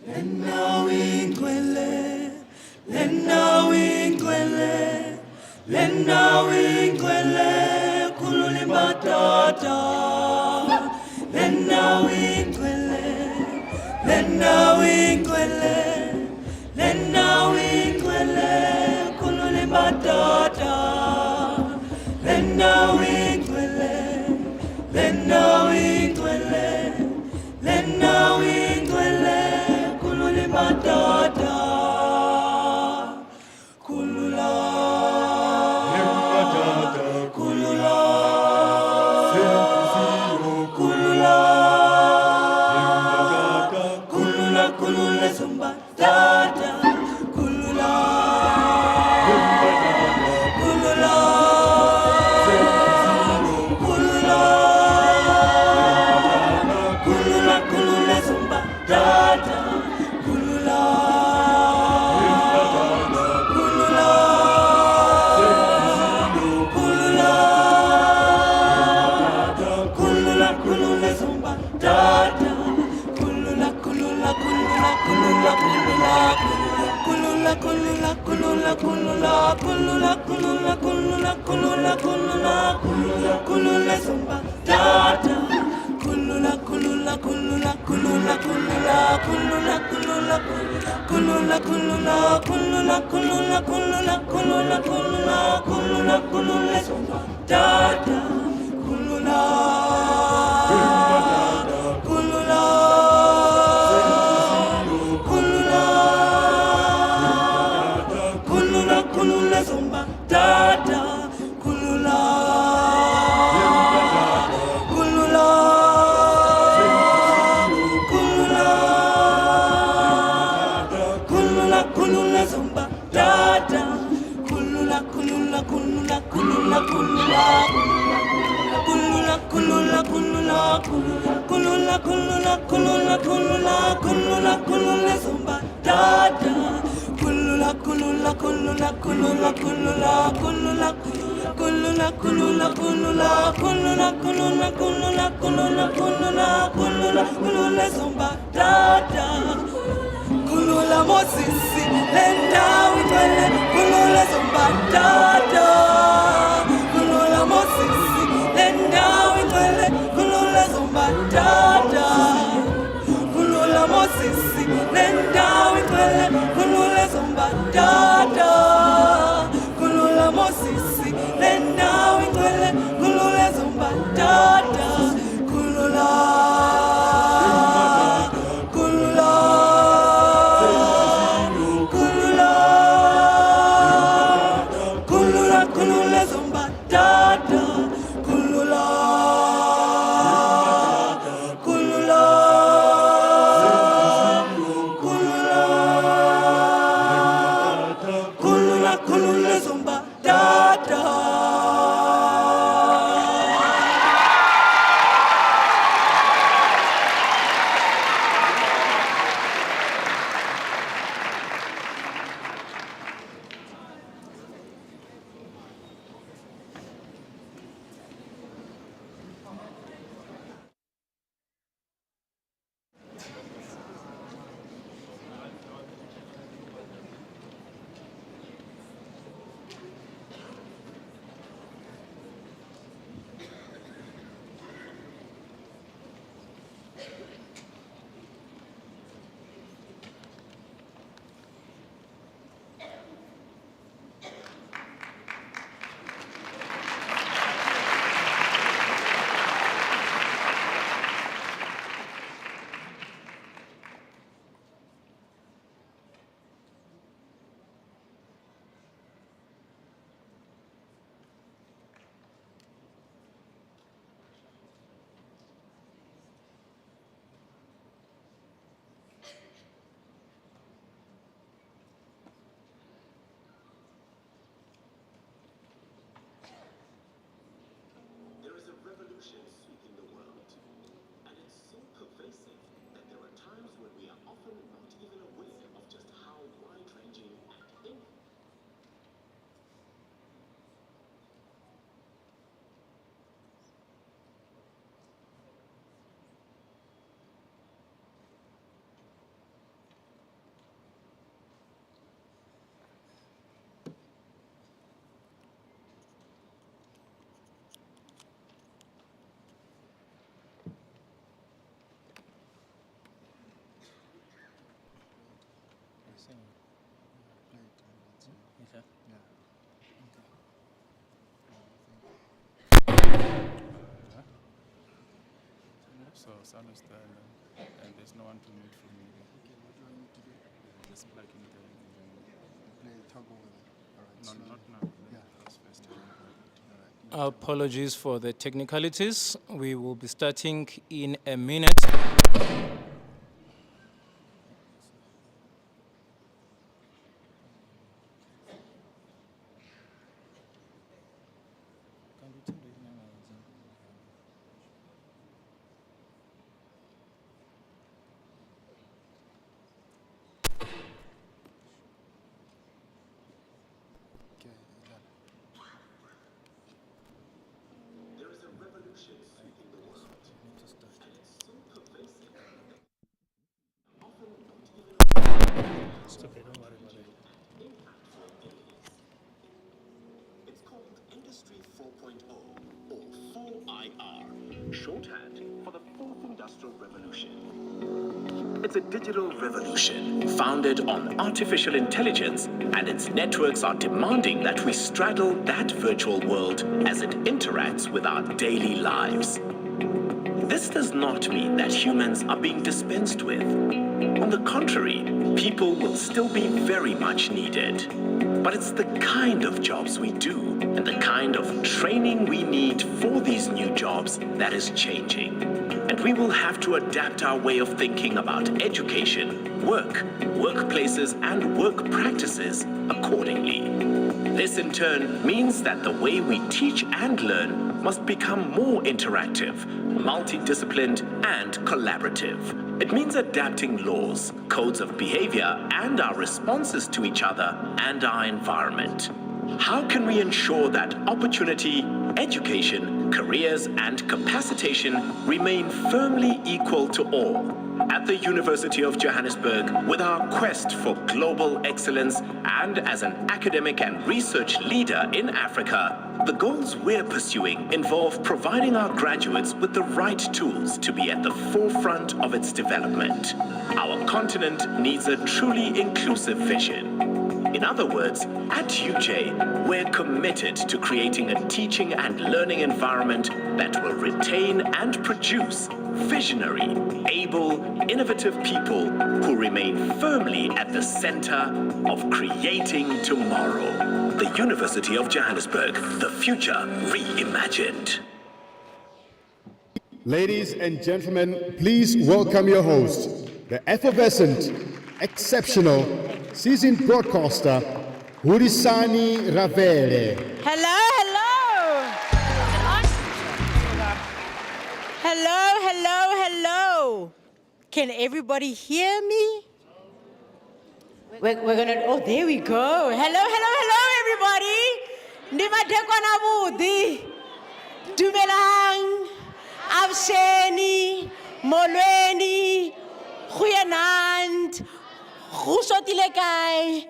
Lena wingwele, Lena wingwele, Lena wingwele, kulule batata. Lena wingwele, Lena wingwele, Lena wingwele, kulule batata. Lena wingwele, Lena wingwele, Lena wingwele. Matata, kulula, kulula, kulula, kulula, kulula, zumba, dada, kulula, kulula, kulula, kulula, kulula, zumba, dada. Kulula, kulula, kulula, kulula, kulula, kulula, kulula, kulula, kulula, kulula, kulula, zumba, dada. Kulula, kulula, kulula, kulula, kulula, kulula, kulula, kulula, kulula, kulula, kulula, kulula, kulula, kulula, kulula, zumba, dada. Kulula, kulula. Kulula zumba dada, kulula, kulula, kulula, kulula, kulula zumba dada, kulula, kulula, kulula, kulula, kulula, kulula, kulula, kulula, kulula, kulula, kulula, kulula, kulula, kulula zumba dada. Kulula, kulula, kulula, kulula, kulula, kulula, kulula, kulula, kulula, kulula, kulula, kulula, kulula, kulula, kulula, kulula, zumba, dada. Kulula mosisi, lenda wingwele, kulula zumba, dada. Kulula mosisi, lenda wingwele, kulula zumba, dada. Kulula mosisi, sun is there and there's no one to meet for me. Okay, what do I need to do? Just plug in the Play toggle with it. All right. no, so- not now. Yeah. That's first. All right. Apologies for the technicalities. We will be starting in a minute. Okay, done. There is a revolution sweeping the world. And it's so pervasive. Often not even It's okay, don't worry about it. impactful days. It's called Industry 4.0 or 4IR, shorthand for the Fourth Industrial Revolution. It's a digital revolution founded on artificial intelligence, and its networks are demanding that we straddle that virtual world as it interacts with our daily lives. This does not mean that humans are being dispensed with. On the contrary, people will still be very much needed. But it's the kind of jobs we do and the kind of training we need for these new jobs that is changing. And we will have to adapt our way of thinking about education, work, workplaces, and work practices accordingly. This in turn means that the way we teach and learn must become more interactive, multidisciplined, and collaborative. It means adapting laws, codes of behavior, and our responses to each other and our environment. How can we ensure that opportunity, education, careers, and capacitation remain firmly equal to all? At the University of Johannesburg, with our quest for global excellence and as an academic and research leader in Africa, the goals we're pursuing involve providing our graduates with the right tools to be at the forefront of its development. Our continent needs a truly inclusive vision. In other words, at UJ, we're committed to creating a teaching and learning environment that will retain and produce visionary, able, innovative people who remain firmly at the center of creating tomorrow. The University of Johannesburg, the future reimagined. Ladies and gentlemen, please welcome your host, the effervescent, exceptional, seasoned broadcaster, Hurisani Ravele. Hello, hello. Hello, hello, hello. Can everybody hear me? We're gonna, oh, there we go. Hello, hello, hello, everybody. Ndimadekwana budi. Dumelang. Avsheni. Molweni. Goeienaand. Goesotile kai.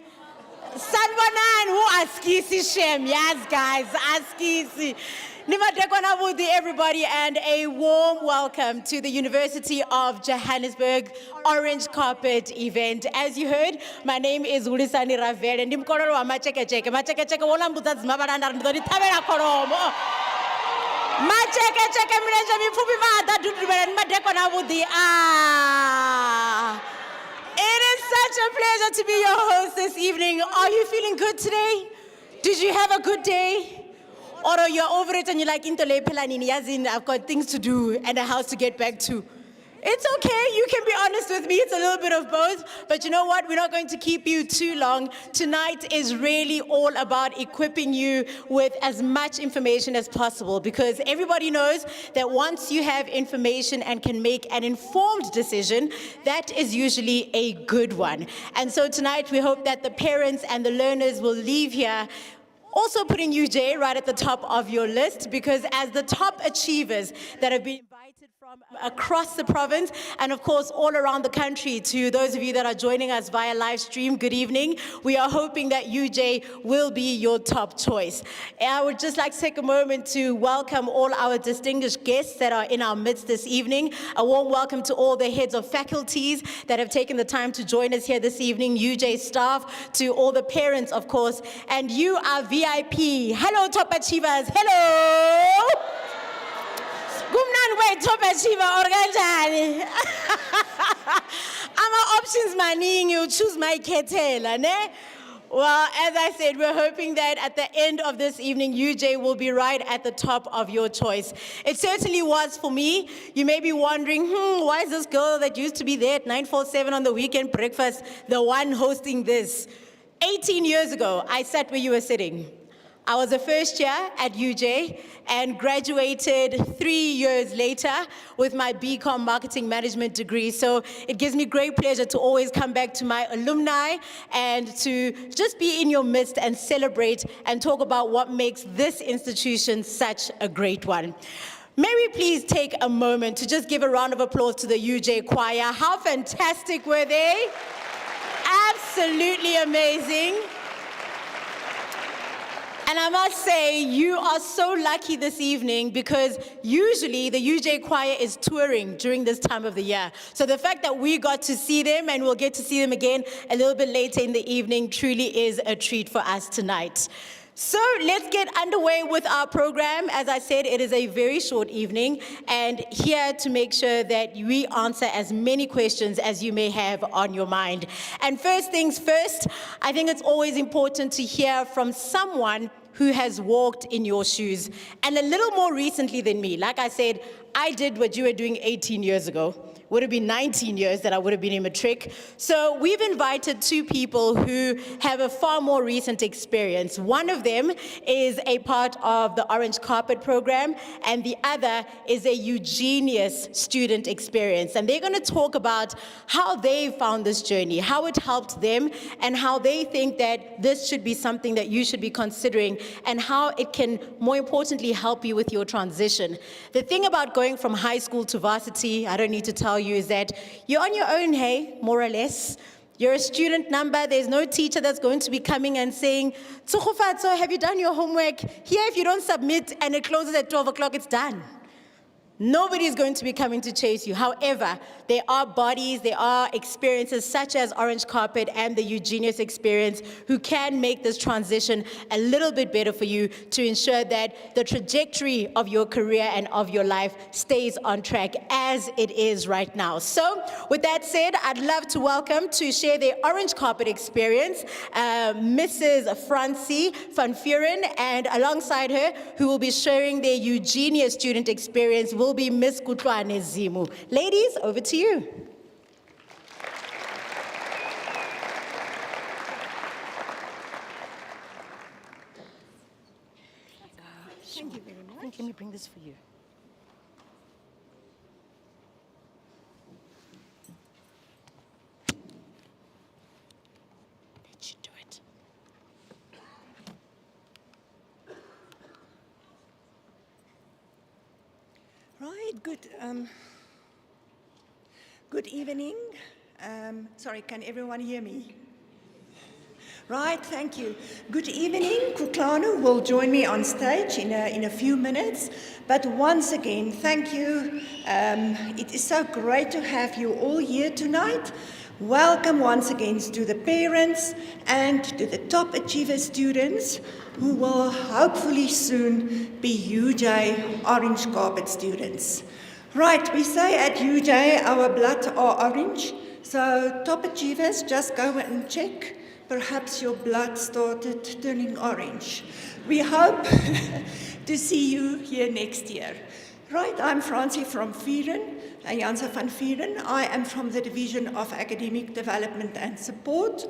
Sanbonan, who askisi shem. Yes, guys, askisi. Nimadekwana budi, everybody, and a warm welcome to the University of Johannesburg Orange Carpet event. As you heard, my name is Hurisani Ravele. Ndimkololo wa macheke. Macheke wola mbuza zimabalanda ndoni tabela kolomo. Macheke mlenje mifupi maada dudubela nimadekwana budi. It is such a pleasure to be your host this evening. Are you feeling good today? Did you have a good day? Or you're over it and you're like, I've got things to do and a house to get back to. It's okay, you can be honest with me, it's a little bit of both, but you know what, we're not going to keep you too long. Tonight is really all about equipping you with as much information as possible, because everybody knows that once you have information and can make an informed decision, that is usually a good one. And so tonight we hope that the parents and the learners will leave here also putting UJ right at the top of your list, because as the top achievers that have been invited from across the province and of course all around the country, to those of you that are joining us via live stream, good evening. We are hoping that UJ will be your top choice. And I would just like to take a moment to welcome all our distinguished guests that are in our midst this evening. A warm welcome to all the heads of faculties that have taken the time to join us here this evening, UJ staff, to all the parents, of course, and you are VIP. Hello, top achievers. Hello. Gumnan a top achiever or kanjani? Options maning, you choose my ketela, ne? Well, as I said, we're hoping that at the end of this evening, UJ will be right at the top of your choice. It certainly was for me. You may be wondering, why is this girl that used to be there at 947 on the weekend breakfast the one hosting this? 18 years ago, I sat where you were sitting. I was a first year at UJ and graduated 3 years later with my BCom Marketing Management degree. So it gives me great pleasure to always come back to my alumni and to just be in your midst and celebrate and talk about what makes this institution such a great one. May we please take a moment to just give a round of applause to the UJ choir. How fantastic were they? Absolutely amazing. And I must say, you are so lucky this evening because usually the UJ choir is touring during this time of the year. So the fact that we got to see them and we'll get to see them again a little bit later in the evening truly is a treat for us tonight. So let's get underway with our program. As I said, it is a very short evening and here to make sure that we answer as many questions as you may have on your mind. And first things first, I think it's always important to hear from someone who has walked in your shoes, and a little more recently than me. Like I said, I did what you were doing 18 years ago. Would have been 19 years that I would have been in matric. So we've invited two people who have a far more recent experience. One of them is a part of the Orange Carpet program, and the other is a Eugenius student experience. And they're going to talk about how they found this journey, how it helped them, and how they think that this should be something that you should be considering, and how it can, more importantly, help you with your transition. The thing about going from high school to varsity, I don't need to tell you, is that you're on your own, hey, more or less. You're a student number. There's no teacher that's going to be coming and saying, "Tsukufatso, have you done your homework? Here, if you don't submit and it closes at 12 o'clock, it's done." Nobody's going to be coming to chase you. However, there are bodies, there are experiences such as Orange Carpet and the Eugenius experience who can make this transition a little bit better for you to ensure that the trajectory of your career and of your life stays on track as it is right now. So with that said, I'd love to welcome to share their Orange Carpet experience, Mrs. Francie van Vuren, and alongside her, who will be sharing their Eugenius student experience, will be Miss Kutlwane Zimu. Ladies, over to you. Thank you very much. Let me bring this for you. Let you do it. Right, good evening. Sorry, can everyone hear me? Right, thank you. Good evening. Kutlanu will join me on stage in a few minutes. But once again, thank you. It is so great to have you all here tonight. Welcome once again to the parents and to the top achiever students who will hopefully soon be UJ Orange Carpet students. Right, we say at UJ our blood are orange, so top achievers, just go and check. Perhaps your blood started turning orange. We hope to see you here next year. Right, I'm Francie from Vuren, Janse van Vuren. I am from the Division of Academic Development and Support,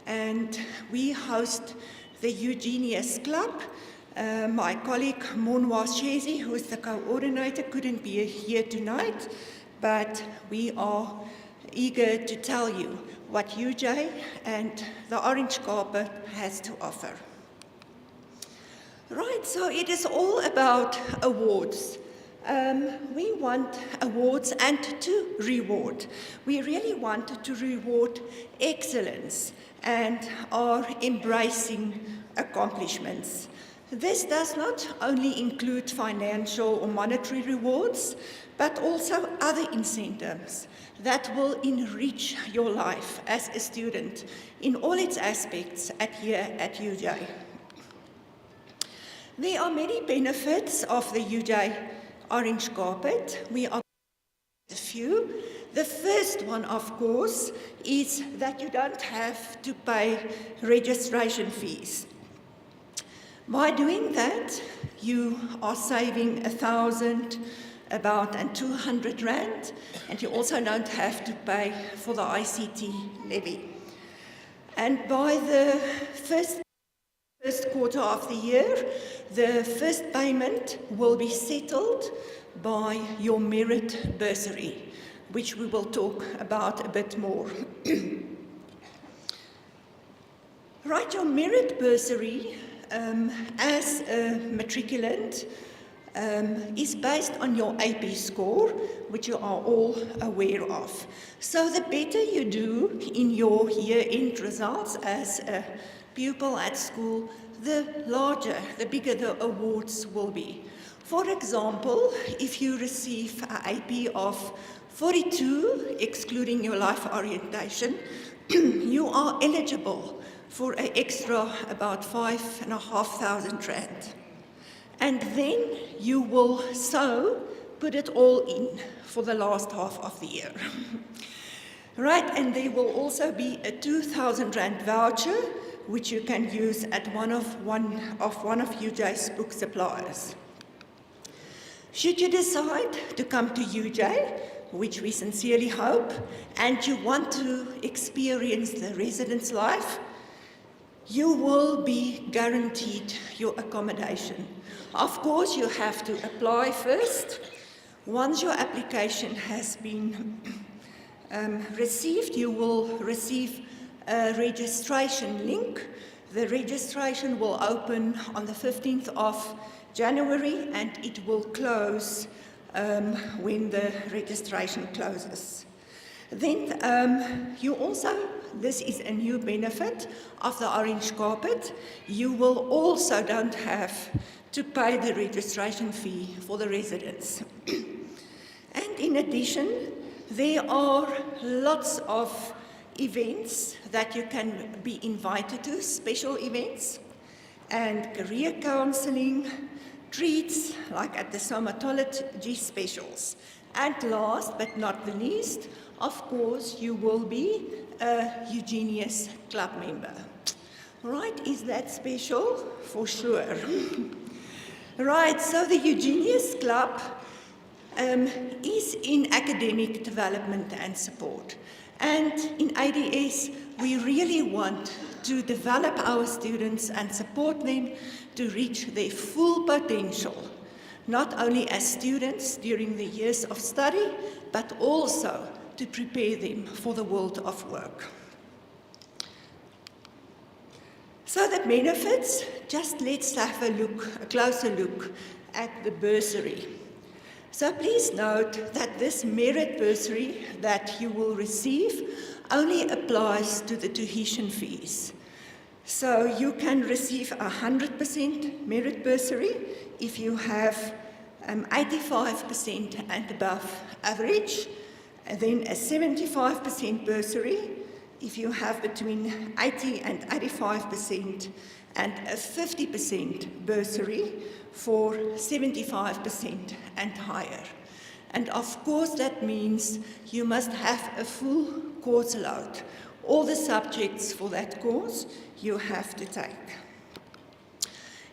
and we host the Eugenius Club. My colleague Monwa Shezi, who is the coordinator, couldn't be here tonight, but we are eager to tell you what UJ and the Orange Carpet has to offer. Right, so it is all about awards. We want awards and to reward. We really want to reward excellence and are embracing accomplishments. This does not only include financial or monetary rewards, but also other incentives that will enrich your life as a student in all its aspects here at UJ. There are many benefits of the UJ orange carpet. We are a few. The first one, of course, is that you don't have to pay registration fees. By doing that, you are saving 1,000, about and 200 rand, and you also don't have to pay for the ICT levy. And by the first quarter of the year, the first payment will be settled by your merit bursary, which we will talk about a bit more. Right, your merit bursary as a matriculant is based on your AP score, which you are all aware of. So the better you do in your year-end results as a pupil at school, the larger, the bigger the awards will be. For example, if you receive an AP of 42, excluding your life orientation, you are eligible for an extra about 5,500 rand. And then you will put it all in for the last half of the year. Right, and there will also be a 2,000 rand voucher, which you can use at one of UJ's book suppliers. Should you decide to come to UJ, which we sincerely hope, and you want to experience the residence life, you will be guaranteed your accommodation. Of course, you have to apply first. Once your application has been received, you will receive a registration link. The registration will open on the 15th of January, and it will close when the registration closes. Then you also, this is a new benefit of the orange carpet, you will also don't have to pay the registration fee for the residents. And in addition, there are lots of events that you can be invited to, special events, and career counseling, treats like at the somatology specials. And last but not the least, of course, you will be a Eugenius Club member. Right, is that special? For sure. Right, so the Eugenius Club is in academic development and support. And in ADS, we really want to develop our students and support them to reach their full potential, not only as students during the years of study, but also to prepare them for the world of work. So the benefits, just let's have a closer look at the bursary. So please note that this merit bursary that you will receive only applies to the tuition fees. So you can receive 100% merit bursary if you have 85% and above average, and then a 75% bursary if you have between 80 and 85%, and a 50% bursary for 75% and higher. And of course that means you must have a full course load. All the subjects for that course you have to take.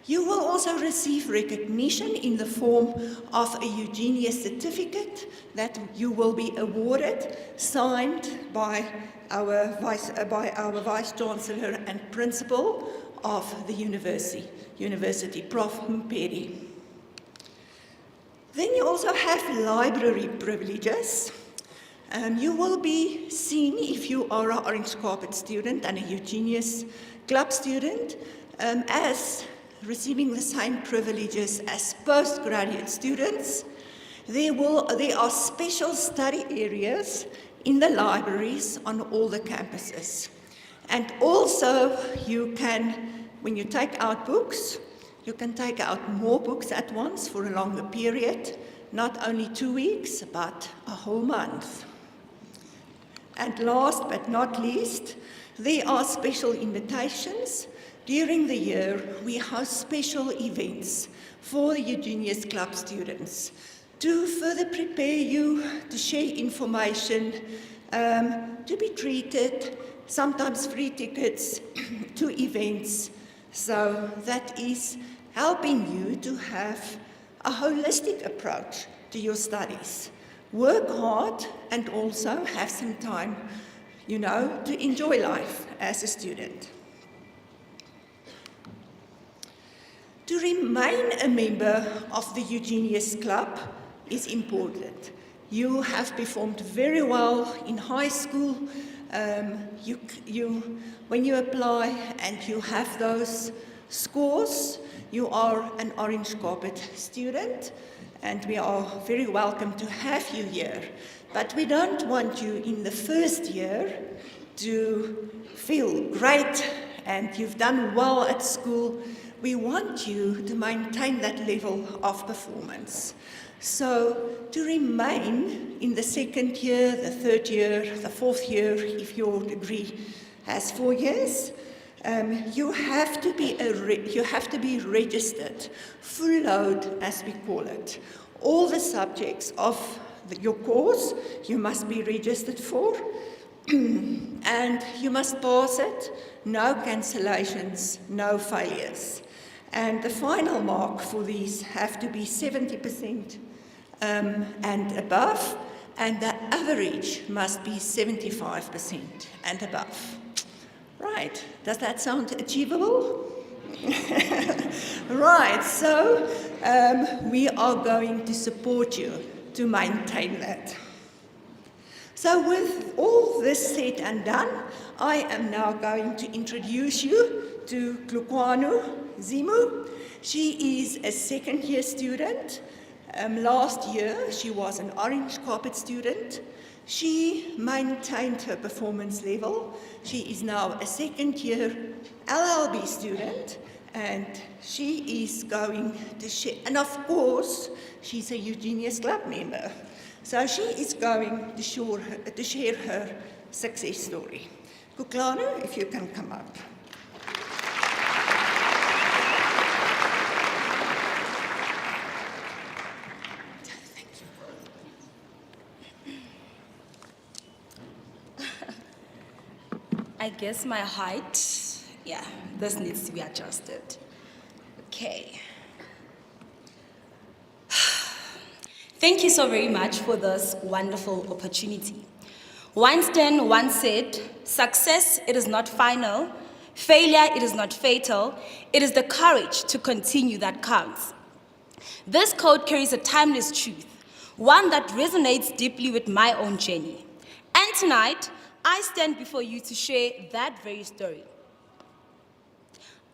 You will also receive recognition in the form of a Eugenius certificate that you will be awarded, signed by our Vice Chancellor and Principal of the University, Prof. Mpedi. Then you also have library privileges. You will be seen, if you are an Orange Carpet student and a Eugenius Club student, as receiving the same privileges as postgraduate students. There are special study areas in the libraries on all the campuses. And also you can, when you take out books, you can take out more books at once for a longer period, not only 2 weeks, but a whole month. And last but not least, there are special invitations. During the year, we host special events for the Eugenius Club students. to further prepare you, to share information, to be treated, sometimes free tickets to events. So that is helping you to have a holistic approach to your studies. Work hard and also have some time, to enjoy life as a student. To remain a member of the Eugenius Club is important. You have performed very well in high school. When you apply and you have those scores, you are an Orange Carpet student, and we are very welcome to have you here. But we don't want you in the first year to feel great and you've done well at school. We want you to maintain that level of performance. So to remain in the second year, the third year, the fourth year, if your degree has 4 years, you have to be registered, full load as we call it. All the subjects of your course you must be registered for, and you must pass it, no cancellations, no failures. And the final mark for these have to be 70% and above, and the average must be 75% and above. Right, does that sound achievable? Right, so we are going to support you to maintain that. So with all this said and done, I am now going to introduce you to Klukwanu Zimu. She is a second-year student. Last year, she was an Orange Carpet student. She maintained her performance level. She is now a second-year LLB student, and she is going to share, and of course, she's a Eugenius Club member. So she is going to share her success story. Kuklana, if you can come up. I guess my height, this needs to be adjusted. Okay. Thank you so very much for this wonderful opportunity. Weinstein once said, "Success, it is not final. Failure, it is not fatal. It is the courage to continue that counts." This quote carries a timeless truth, one that resonates deeply with my own journey. And tonight, I stand before you to share that very story.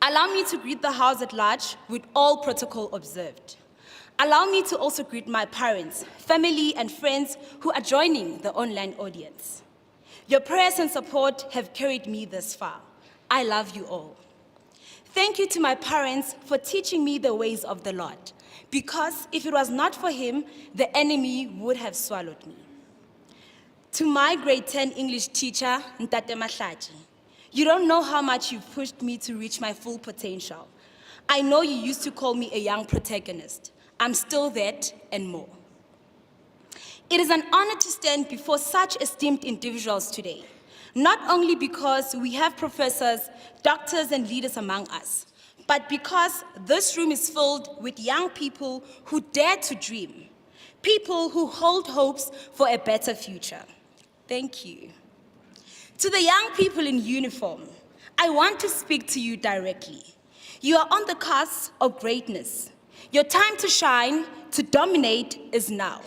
Allow me to greet the house at large with all protocol observed. Allow me to also greet my parents, family, and friends who are joining the online audience. Your prayers and support have carried me this far. I love you all. Thank you to my parents for teaching me the ways of the Lord, because if it was not for him, the enemy would have swallowed me. To my grade 10 English teacher, Ntate Mahlaji, you don't know how much you've pushed me to reach my full potential. I know you used to call me a young protagonist. I'm still that and more. It is an honor to stand before such esteemed individuals today, not only because we have professors, doctors, and leaders among us, but because this room is filled with young people who dare to dream, people who hold hopes for a better future. Thank you. To the young people in uniform, I want to speak to you directly. You are on the cusp of greatness. Your time to shine, to dominate is now.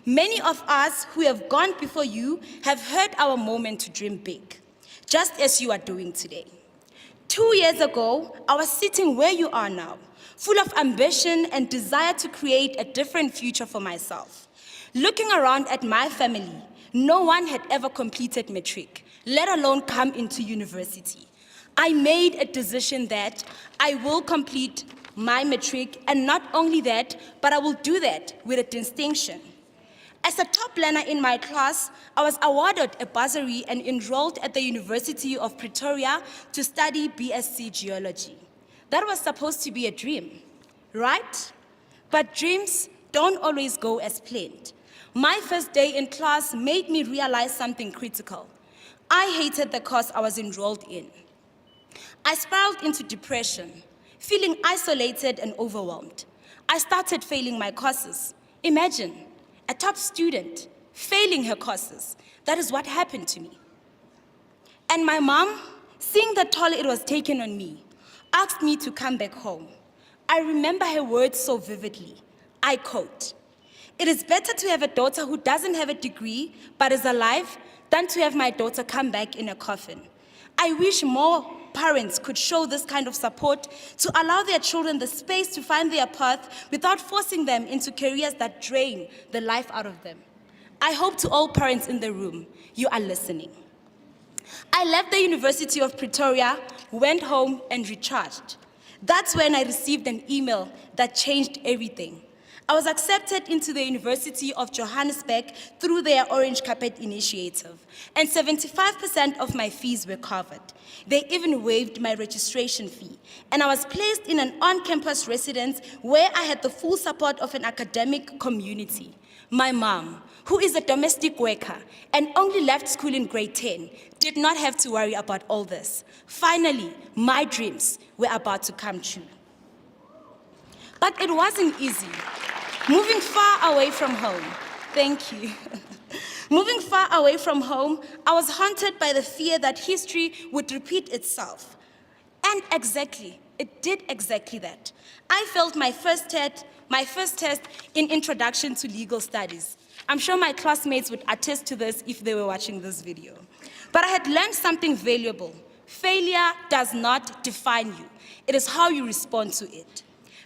Many of us who have gone before you have heard our moment to dream big, just as you are doing today. 2 years ago, I was sitting where you are now, full of ambition and desire to create a different future for myself. Looking around at my family, no one had ever completed matric, let alone come into university. I made a decision that I will complete my matric, and not only that, but I will do that with a distinction. As a top learner in my class, I was awarded a bursary and enrolled at the University of Pretoria to study BSc Geology. That was supposed to be a dream, right? But dreams don't always go as planned. My first day in class made me realize something critical. I hated the course I was enrolled in. I spiraled into depression, feeling isolated and overwhelmed. I started failing my courses. Imagine, a top student failing her courses. That is what happened to me. And my mom, seeing the toll it was taking on me, asked me to come back home. I remember her words so vividly. I quote, "It is better to have a daughter who doesn't have a degree but is alive than to have my daughter come back in a coffin." I wish more parents could show this kind of support to allow their children the space to find their path without forcing them into careers that drain the life out of them. I hope to all parents in the room, you are listening. I left the University of Pretoria, went home and recharged. That's when I received an email that changed everything. I was accepted into the University of Johannesburg through their Orange Carpet Initiative, and 75% of my fees were covered. They even waived my registration fee, and I was placed in an on-campus residence where I had the full support of an academic community. My mom, who is a domestic worker and only left school in grade 10, did not have to worry about all this. Finally, my dreams were about to come true. But it wasn't easy. Moving far away from home, thank you. Moving far away from home, I was haunted by the fear that history would repeat itself. And exactly, it did exactly that. I failed my first test in Introduction to Legal Studies. I'm sure my classmates would attest to this if they were watching this video. But I had learned something valuable. Failure does not define you. It is how you respond to it.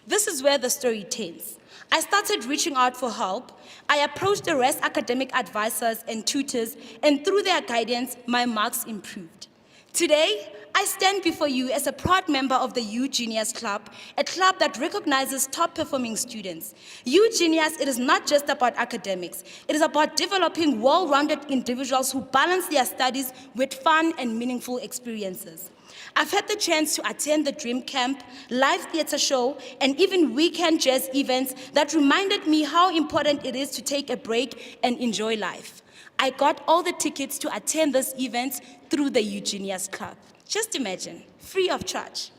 This is where the story turns. I started reaching out for help. I approached the rest academic advisors and tutors, and through their guidance, my marks improved. Today, I stand before you as a proud member of the U Genius Club, a club that recognizes top-performing students. U Genius, it is not just about academics. It is about developing well-rounded individuals who balance their studies with fun and meaningful experiences. I've had the chance to attend the Dream Camp, live theater show, and even weekend jazz events that reminded me how important it is to take a break and enjoy life. I got all the tickets to attend these events through the U Genius Club. Just imagine, free of charge.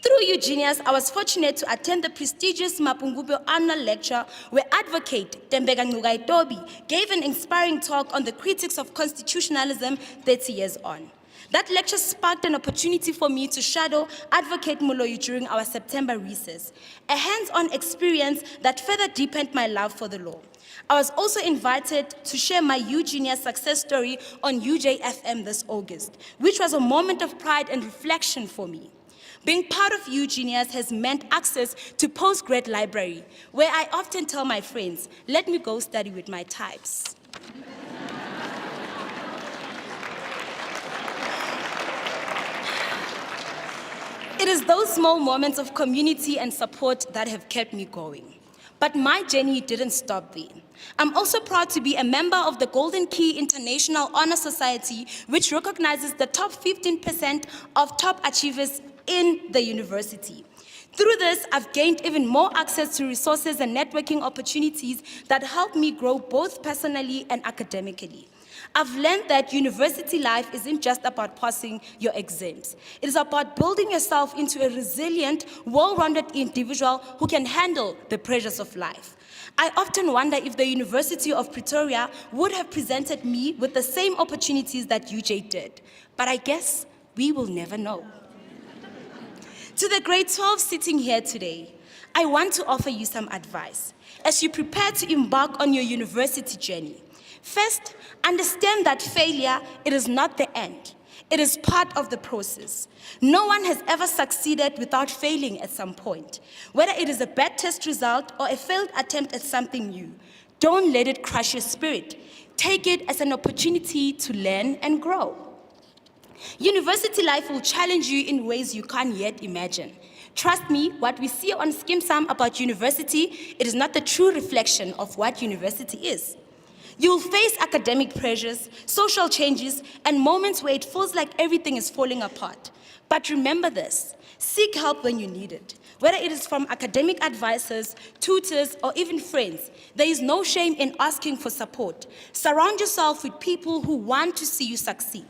Through U Genius, I was fortunate to attend the prestigious Mapungubwe annual lecture where advocate Tembeka Ngcukaitobi gave an inspiring talk on the critics of constitutionalism 30 years on. That lecture sparked an opportunity for me to shadow Advocate Muloyi during our September recess, a hands-on experience that further deepened my love for the law. I was also invited to share my U Genius success story on UJFM this August, which was a moment of pride and reflection for me. Being part of U Genius has meant access to postgrad library, where I often tell my friends, let me go study with my types. It is those small moments of community and support that have kept me going. But my journey didn't stop there. I'm also proud to be a member of the Golden Key International Honor Society, which recognizes the top 15% of top achievers in the university. Through this, I've gained even more access to resources and networking opportunities that help me grow both personally and academically. I've learned that university life isn't just about passing your exams. It is about building yourself into a resilient, well-rounded individual who can handle the pressures of life. I often wonder if the University of Pretoria would have presented me with the same opportunities that UJ did. But I guess we will never know. To the grade 12 sitting here today, I want to offer you some advice as you prepare to embark on your university journey. First, understand that failure, it is not the end. It is part of the process. No one has ever succeeded without failing at some point. Whether it is a bad test result or a failed attempt at something new, don't let it crush your spirit. Take it as an opportunity to learn and grow. University life will challenge you in ways you can't yet imagine. Trust me, what we see on Skim Sam about university, it is not the true reflection of what university is. You will face academic pressures, social changes, and moments where it feels like everything is falling apart. But remember this, seek help when you need it. Whether it is from academic advisors, tutors, or even friends, there is no shame in asking for support. Surround yourself with people who want to see you succeed.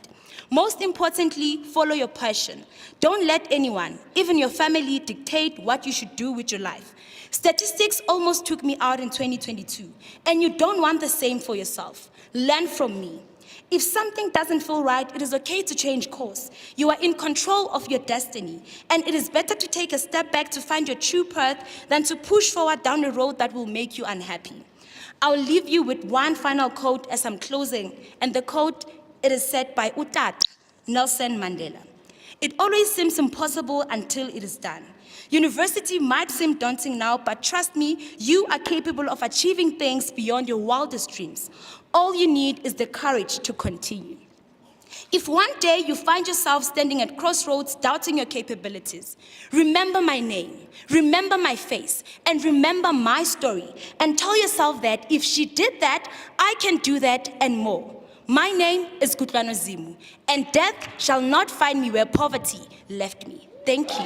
Most importantly, follow your passion. Don't let anyone, even your family, dictate what you should do with your life. Statistics almost took me out in 2022, and you don't want the same for yourself. Learn from me. If something doesn't feel right, it is okay to change course. You are in control of your destiny, and it is better to take a step back to find your true path than to push forward down a road that will make you unhappy. I'll leave you with one final quote as I'm closing, and the quote, it is said by Utata, Nelson Mandela. It always seems impossible until it is done. University might seem daunting now, but trust me, you are capable of achieving things beyond your wildest dreams. All you need is the courage to continue. If one day you find yourself standing at crossroads doubting your capabilities, remember my name, remember my face, and remember my story, and tell yourself that if she did that, I can do that and more. My name is Kutlwano Zimu, and death shall not find me where poverty left me. Thank you.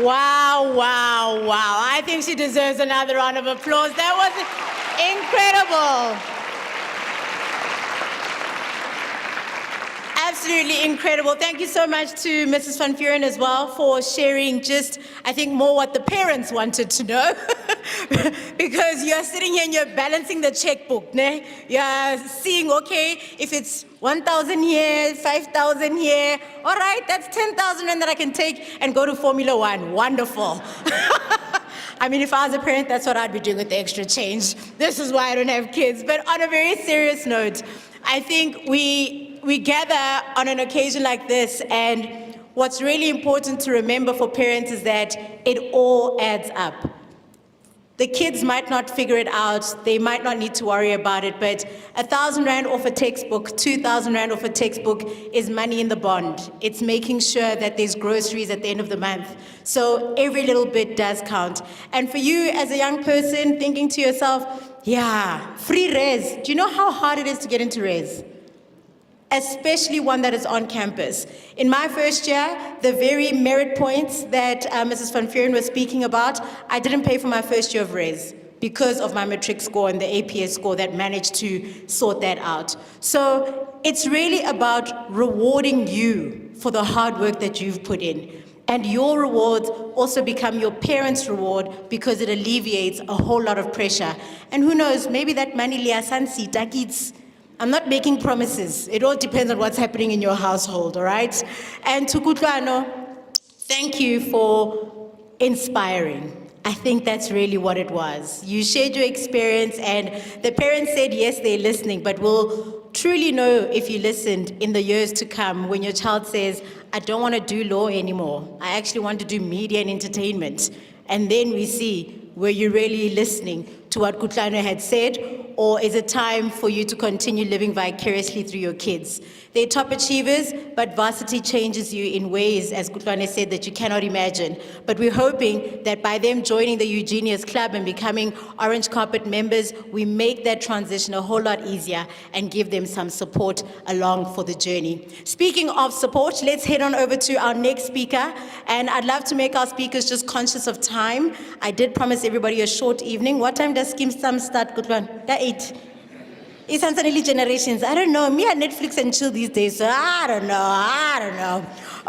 Wow, wow, wow. I think she deserves another round of applause. That was incredible. Absolutely incredible. Thank you so much to Mrs. Van Vuren as well for sharing just, I think, more what the parents wanted to know. Because you're sitting here and you're balancing the checkbook, ne? You're seeing, okay, if it's 1,000 here, 5,000 here, all right, that's 10,000 that I can take and go to Formula One. Wonderful. I mean, if I was a parent, that's what I'd be doing with the extra change. This is why I don't have kids. But on a very serious note, I think we gather on an occasion like this, and what's really important to remember for parents is that it all adds up. The kids might not figure it out, they might not need to worry about it, but 1,000 Rand off a textbook, 2,000 Rand off a textbook is money in the bond. It's making sure that there's groceries at the end of the month. So every little bit does count. And for you as a young person thinking to yourself, yeah, free res. Do you know how hard it is to get into res? Especially one that is on campus. In my first year, the very merit points that Mrs. Van Vuren was speaking about, I didn't pay for my first year of res because of my matric score and the APS score that managed to sort that out. So it's really about rewarding you for the hard work that you've put in. And your rewards also become your parents' reward because it alleviates a whole lot of pressure. And who knows, maybe that money liasansi takits. I'm not making promises. It all depends on what's happening in your household, all right? And to Kutlwano, thank you for inspiring. I think that's really what it was. You shared your experience, and the parents said, yes, they're listening, but we'll truly know if you listened in the years to come when your child says, I don't want to do law anymore. I actually want to do media and entertainment. And then we see, were you really listening to what Kutlwano had said, or is it time for you to continue living vicariously through your kids? They're top achievers, but varsity changes you in ways, as Kutlwano said, that you cannot imagine. But we're hoping that by them joining the Eugenius Club and becoming Orange Carpet members, we make that transition a whole lot easier and give them some support along for the journey. Speaking of support, let's head on over to our next speaker. And I'd love to make our speakers just conscious of time. I did promise everybody a short evening. What time does Skim Sam start, Kutlwano? 8. It's Sansanili generations. I don't know. Me and Netflix and chill these days, so I don't know.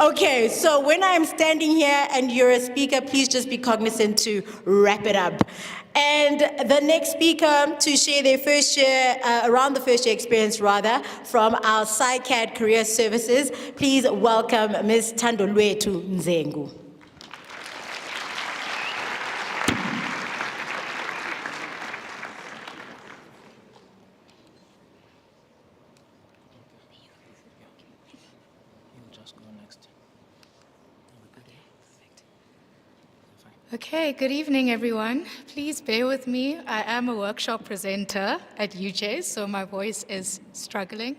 Okay, so when I'm standing here and you're a speaker, please just be cognizant to wrap it up. And the next speaker to share their first year, around the first year experience rather, from our SciCAD Career Services, please welcome Ms. Thandolwethu Nzengu. Okay, good evening, everyone. Please bear with me. I am a workshop presenter at UJ, so my voice is struggling,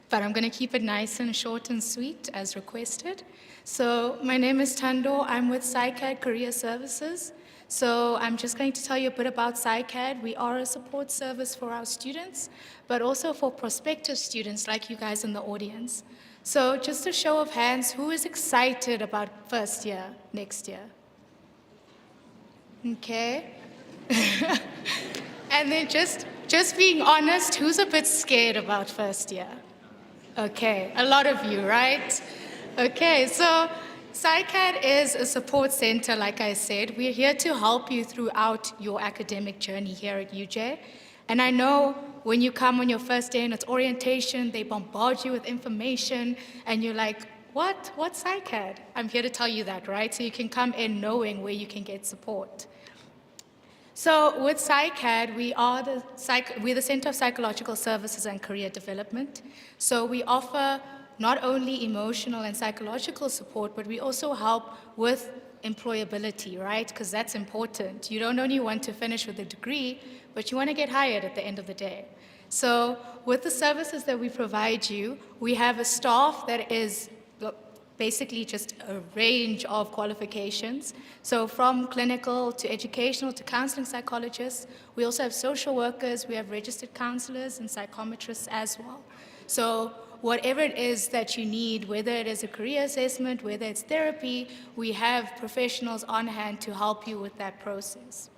but I'm going to keep it nice and short and sweet as requested. So my name is Thando. I'm with SciCAD Career Services. So I'm just going to tell you a bit about SciCAD. We are a support service for our students, but also for prospective students like you guys in the audience. So just a show of hands, who is excited about first year next year? Okay. And then just being honest, who's a bit scared about first year? Okay, a lot of you, right? Okay, so SciCAD is a support center, like I said. We're here to help you throughout your academic journey here at UJ. And I know when you come on your first day and it's orientation, they bombard you with information, and you're like, what? What's SciCAD? I'm here to tell you that, right? So you can come in knowing where you can get support. So with SciCAD, we're the Center of Psychological Services and Career Development. So we offer not only emotional and psychological support, but we also help with employability, right? Because that's important. You don't only want to finish with a degree, but you want to get hired at the end of the day. So with the services that we provide you, we have a staff that is basically just a range of qualifications. So from clinical to educational to counseling psychologists. We also have social workers, we have registered counselors and psychometrists as well. So whatever it is that you need, whether it is a career assessment, whether it's therapy, we have professionals on hand to help you with that process.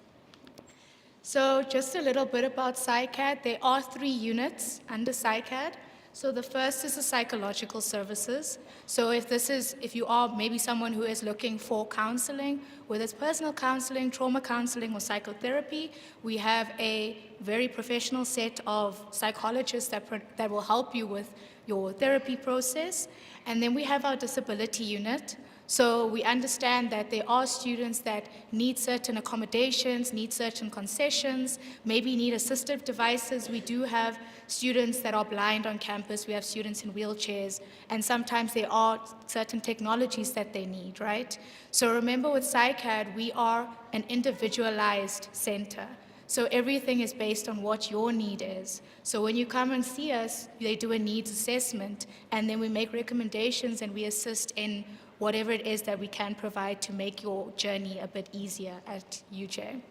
So just a little bit about SciCAD. There are 3 units under SciCAD. So the first is the psychological services. So if you are maybe someone who is looking for counseling, whether it's personal counseling, trauma counseling, or psychotherapy, we have a very professional set of psychologists that will help you with your therapy process. And then we have our disability unit. So we understand that there are students that need certain accommodations, need certain concessions, maybe need assistive devices. We do have students that are blind on campus. We have students in wheelchairs, and sometimes there are certain technologies that they need, right? So remember with SciCAD, we are an individualized center. So everything is based on what your need is. So when you come and see us, they do a needs assessment, and then we make recommendations and we assist in whatever it is that we can provide to make your journey a bit easier at UJ.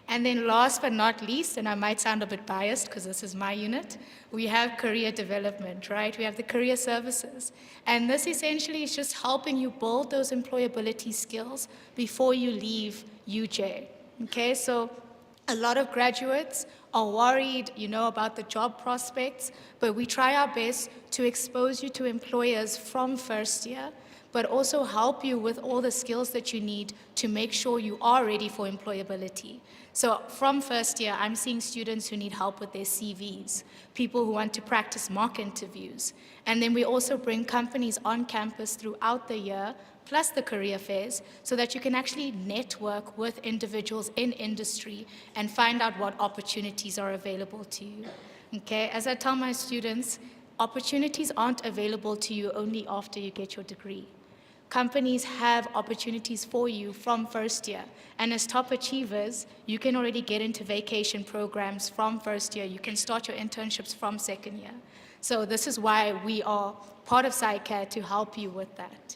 And then last but not least, and I might sound a bit biased because this is my unit, we have career development, right? We have the career services. And this essentially is just helping you build those employability skills before you leave UJ, okay? So a lot of graduates are worried, about the job prospects, but we try our best to expose you to employers from first year, but also help you with all the skills that you need to make sure you are ready for employability. So from first year, I'm seeing students who need help with their CVs, people who want to practice mock interviews. And then we also bring companies on campus throughout the year, plus the career fairs, so that you can actually network with individuals in industry and find out what opportunities are available to you. Okay, as I tell my students, opportunities aren't available to you only after you get your degree. Companies have opportunities for you from first year. And as top achievers, you can already get into vacation programs from first year. You can start your internships from second year. So this is why we are part of SciCAD to help you with that.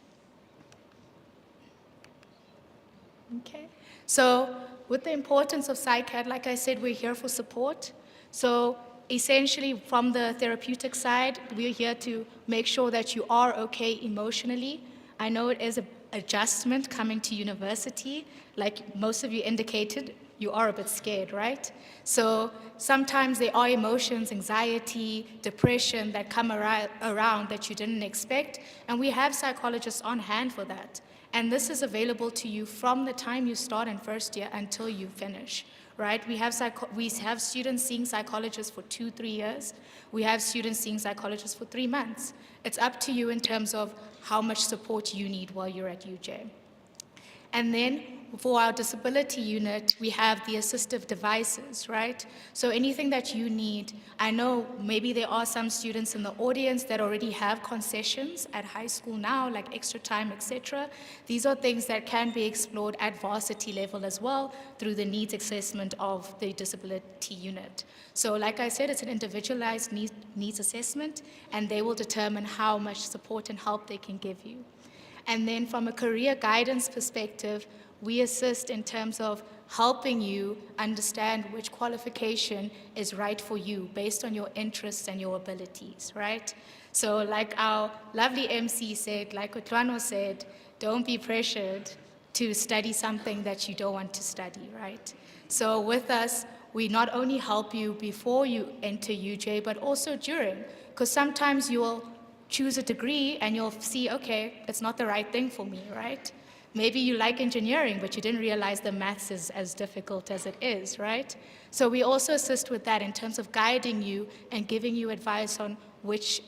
Okay. So with the importance of SciCAD, like I said, we're here for support. So essentially, from the therapeutic side, we're here to make sure that you are okay emotionally. I know it is an adjustment coming to university. Like most of you indicated, you are a bit scared, right? So sometimes there are emotions, anxiety, depression that come around that you didn't expect, and we have psychologists on hand for that. And this is available to you from the time you start in first year until you finish. Right? We have students seeing psychologists for 2-3 years. We have students seeing psychologists for 3 months. It's up to you in terms of how much support you need while you're at UJ. And then for our disability unit, we have the assistive devices, right? So anything that you need, I know maybe there are some students in the audience that already have concessions at high school now, like extra time, etc. These are things that can be explored at varsity level as well through the needs assessment of the disability unit. So like I said, it's an individualized needs assessment, and they will determine how much support and help they can give you. And then from a career guidance perspective, we assist in terms of helping you understand which qualification is right for you based on your interests and your abilities, right? So like our lovely MC said, like Otlwano said, don't be pressured to study something that you don't want to study, right? So with us, we not only help you before you enter UJ, but also during, because sometimes you will choose a degree and you'll see, okay, it's not the right thing for me, right? Maybe you like engineering, but you didn't realize the maths is as difficult as it is, right? So we also assist with that in terms of guiding you and giving you advice on which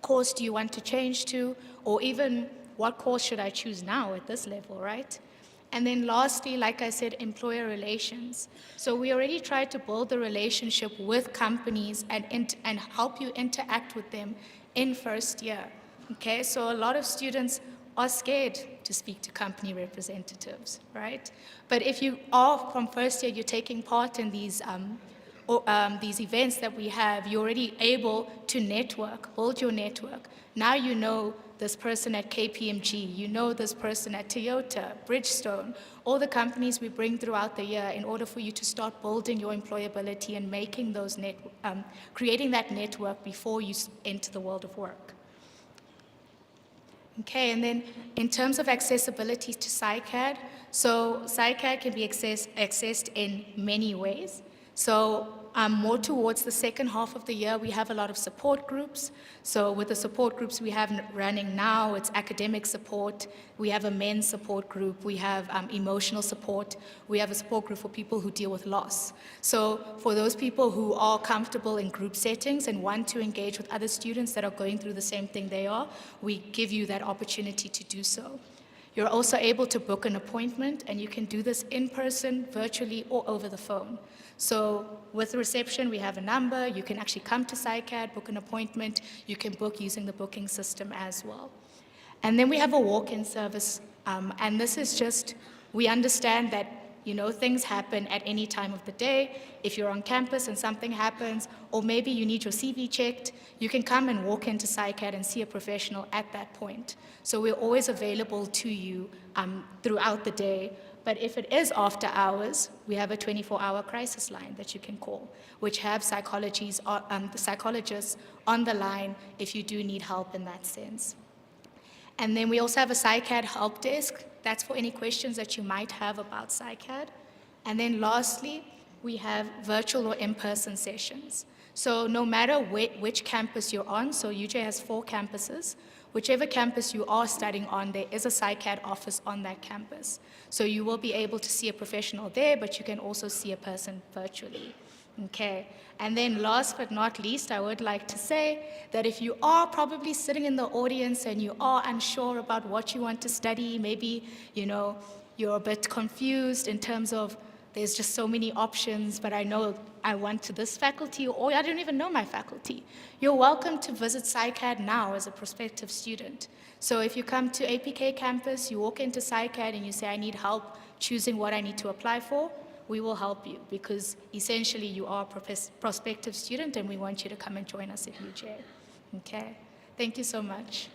course do you want to change to, or even what course should I choose now at this level, right? And then lastly, like I said, employer relations. So we already tried to build the relationship with companies and help you interact with them in first year, okay? So a lot of students are scared to speak to company representatives, right? But if you are from first year, you're taking part in these events that we have, you're already able to network, build your network. Now you know this person at KPMG, you know this person at Toyota, Bridgestone, all the companies we bring throughout the year in order for you to start building your employability and making those creating that network before you enter the world of work. Okay, and then in terms of accessibility to SciCAD, so SciCAD can be accessed in many ways. So more towards the second half of the year, we have a lot of support groups. So with the support groups we have running now, it's academic support, we have a men's support group, we have emotional support, we have a support group for people who deal with loss. So for those people who are comfortable in group settings and want to engage with other students that are going through the same thing they are, we give you that opportunity to do so. You're also able to book an appointment, and you can do this in person, virtually, or over the phone. So with reception, we have a number. You can actually come to SciCAD, book an appointment. You can book using the booking system as well. And then we have a walk-in service, and this is just, we understand that, you know, things happen at any time of the day. If you're on campus and something happens, or maybe you need your CV checked, you can come and walk into SciCAD and see a professional at that point. So we're always available to you throughout the day. But if it is after hours, we have a 24-hour crisis line that you can call, which have psychologists on the line if you do need help in that sense. And then we also have a SciCAD help desk. That's for any questions that you might have about SciCAD. And then lastly, we have virtual or in-person sessions. So no matter which campus you're on, so UJ has 4 campuses, whichever campus you are studying on, there is a SciCAD office on that campus. So you will be able to see a professional there, but you can also see a person virtually. Okay, and then last but not least, I would like to say that if you are probably sitting in the audience and you are unsure about what you want to study, maybe, you know, you're a bit confused in terms of there's just so many options, but I know I want to this faculty, or I don't even know my faculty. You're welcome to visit SciCAD now as a prospective student. So if you come to APK campus, you walk into SciCAD and you say, I need help choosing what I need to apply for, we will help you, because essentially you are a prospective student and we want you to come and join us at UJ. Okay, thank you so much.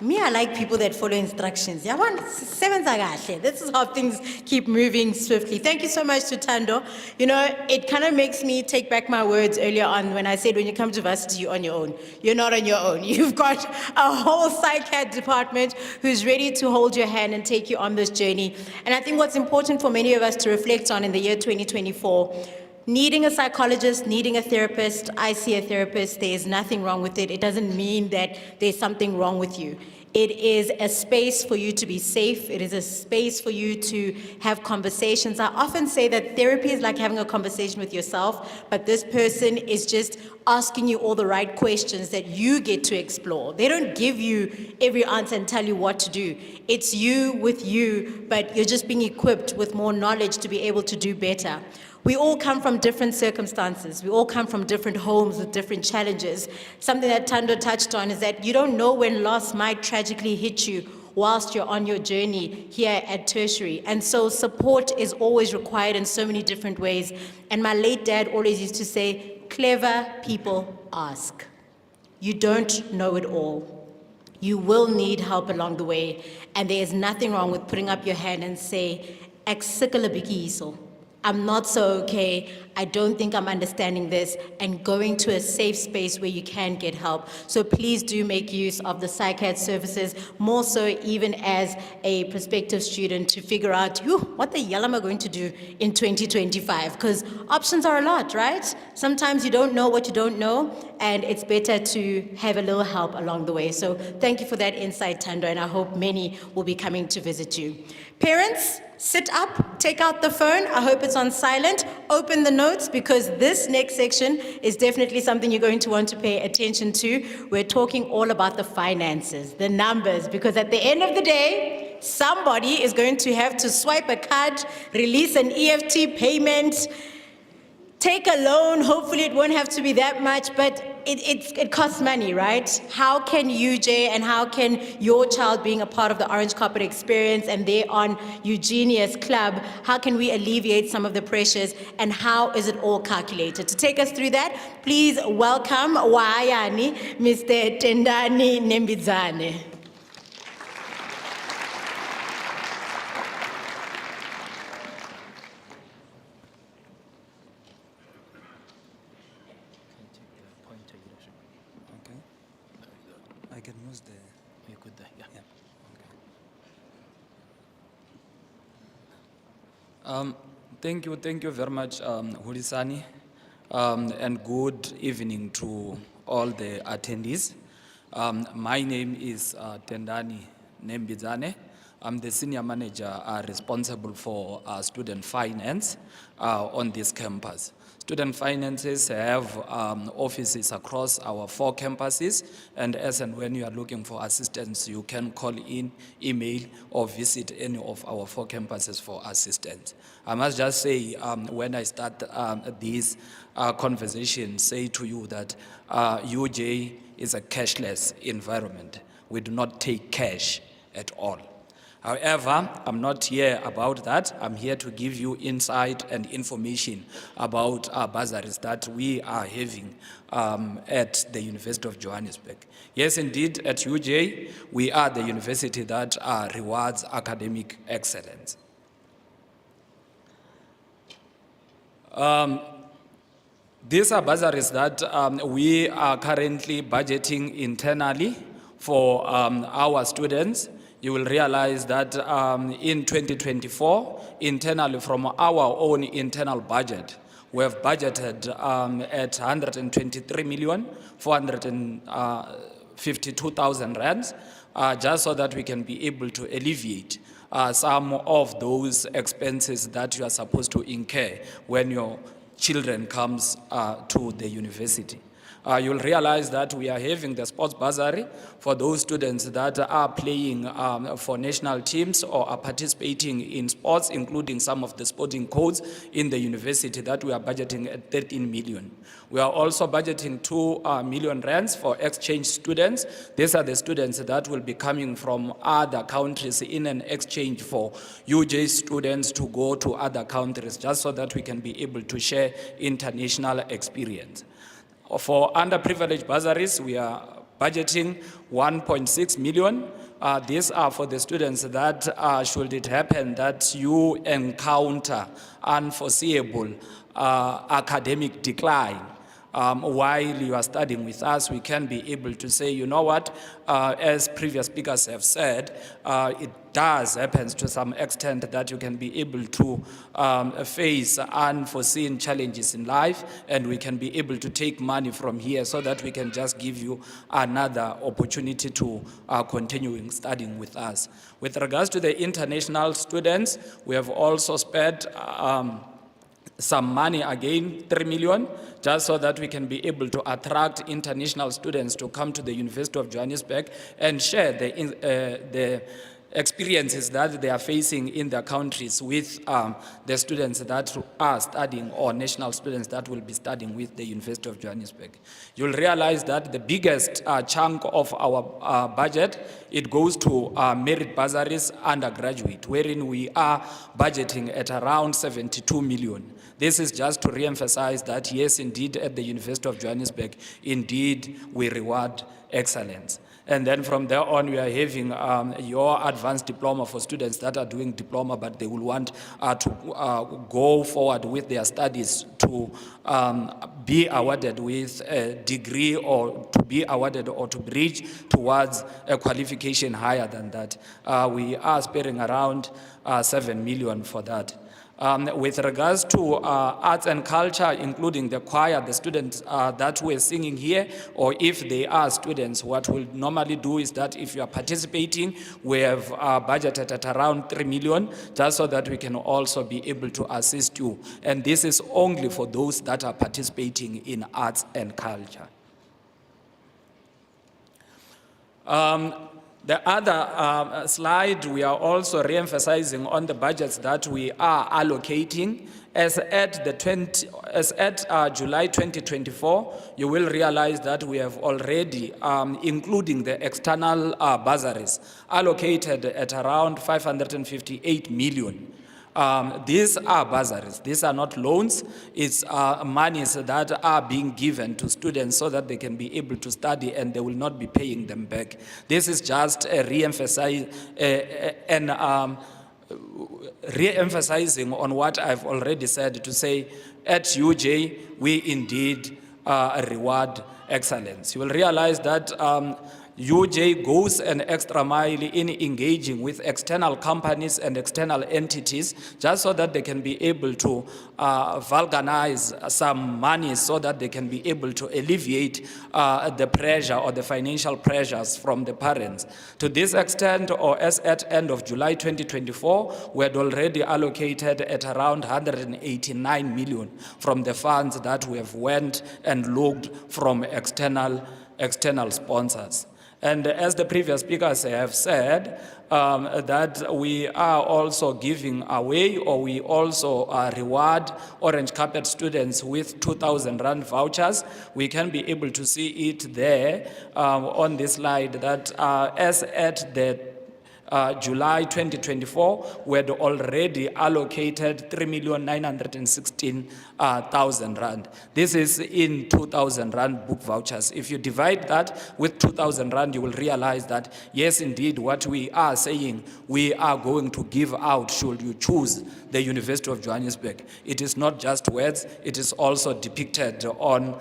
Me, I like people that follow instructions. Yeah, this is how things keep moving swiftly. Thank you so much to Tando. You know, it kind of makes me take back my words earlier on when I said when you come to varsity, you're on your own. You're not on your own. You've got a whole SciCAD department who's ready to hold your hand and take you on this journey. And I think what's important for many of us to reflect on in the year 2024, needing a psychologist, needing a therapist, I see a therapist, there is nothing wrong with it. It doesn't mean that there's something wrong with you. It is a space for you to be safe. It is a space for you to have conversations. I often say that therapy is like having a conversation with yourself, but this person is just asking you all the right questions that you get to explore. They don't give you every answer and tell you what to do. It's you with you, but you're just being equipped with more knowledge to be able to do better. We all come from different circumstances. We all come from different homes with different challenges. Something that Tando touched on is that you don't know when loss might tragically hit you whilst you're on your journey here at tertiary. And so support is always required in so many different ways. And my late dad always used to say, clever people ask. You don't know it all. You will need help along the way, and there is nothing wrong with putting up your hand and say, "Eksikele bikiso. I'm not so okay, I don't think I'm understanding this," and going to a safe space where you can get help. So please do make use of the psych-ed services, more so even as a prospective student, to figure out, what the hell am I going to do in 2025? Because options are a lot, right? Sometimes you don't know what you don't know, and it's better to have a little help along the way. So thank you for that insight, Tando, and I hope many will be coming to visit you. Parents, sit up, take out the phone. I hope it's on silent. Open the notes, because this next section is definitely something you're going to want to pay attention to. We're talking all about the finances, the numbers, because at the end of the day, somebody is going to have to swipe a card, release an EFT payment, take a loan. Hopefully it won't have to be that much, but it costs money, right? How can UJ and how can your child, being a part of the Orange Carpet Experience and they're on Eugenia's Club, how can we alleviate some of the pressures, and how is it all calculated? To take us through that, please welcome Waayani, Mr. Tendani Nembidzane. I can use the. You could, yeah. Thank you very much, Hulisani, and good evening to all the attendees. My name is Tendani Nembidzane. I'm the senior manager responsible for student finance on this campus. Student finances have offices across our 4 campuses, and as and when you are looking for assistance, you can call in, email, or visit any of our 4 campuses for assistance. I must just say, when I start this conversation, say to you that UJ is a cashless environment. We do not take cash at all. However, I'm not here about that. I'm here to give you insight and information about bursaries that we are having at the University of Johannesburg. Yes, indeed, at UJ, we are the university that rewards academic excellence. These are bursaries that we are currently budgeting internally for our students. You will realize that in 2024, internally from our own internal budget, we have budgeted at 123,452,000 rands, just so that we can be able to alleviate some of those expenses that you are supposed to incur when your children comes to the university. You'll realize that we are having the sports bursary for those students that are playing for national teams or are participating in sports, including some of the sporting codes in the university, that we are budgeting at 13 million. We are also budgeting 2 million rands for exchange students. These are the students that will be coming from other countries in an exchange for UJ students to go to other countries, just so that we can be able to share international experience. For underprivileged bursaries, we are budgeting 1.6 million. These are for the students that, should it happen that you encounter unforeseeable academic decline, while you are studying with us, we can be able to say, you know what, as previous speakers have said, it does happen to some extent that you can be able to face unforeseen challenges in life, and we can be able to take money from here so that we can just give you another opportunity to continuing studying with us. With regards to the international students, we have also spent some money, again, 3 million, just so that we can be able to attract international students to come to the University of Johannesburg and share the experiences that they are facing in their countries with the students that are studying, or national students that will be studying with the University of Johannesburg. You'll realize that the biggest chunk of our budget, it goes to merit bursaries undergraduate, wherein we are budgeting at around 72 million. This is just to re-emphasize that, yes, indeed, at the University of Johannesburg, indeed, we reward excellence. And then from there on, we are having your advanced diploma for students that are doing diploma, but they will want to go forward with their studies to be awarded with a degree or to be awarded or to bridge towards a qualification higher than that. We are sparing around 7 million for that. With regards to arts and culture, including the choir, the students that were singing here, or if they are students, what we'll normally do is that if you are participating, we have budgeted at around 3 million, just so that we can also be able to assist you. And this is only for those that are participating in arts and culture. The other slide, we are also re-emphasizing on the budgets that we are allocating. As at July 2024, you will realize that we have already, including the external bursaries, allocated at around 558 million. These are bursaries. These are not loans. It's monies that are being given to students so that they can be able to study and they will not be paying them back. This is just a re-emphasizing on what I've already said, to say at UJ, we indeed reward excellence. You will realize that UJ goes an extra mile in engaging with external companies and external entities, just so that they can be able to vulcanize some money so that they can be able to alleviate the pressure or the financial pressures from the parents. To this extent, or as at end of July 2024, we had already allocated at around 189 million from the funds that we have went and looked from external sponsors. And as the previous speakers have said, that we are also giving away, or we also reward Orange Carpet students with 2,000 Rand vouchers. We can be able to see it there on this slide, that as at the July 2024, we had already allocated 3,916,000 Rand. This is in 2,000 Rand book vouchers. If you divide that with 2,000 Rand, you will realize that, yes, indeed, what we are saying, we are going to give out should you choose the University of Johannesburg. It is not just words, it is also depicted on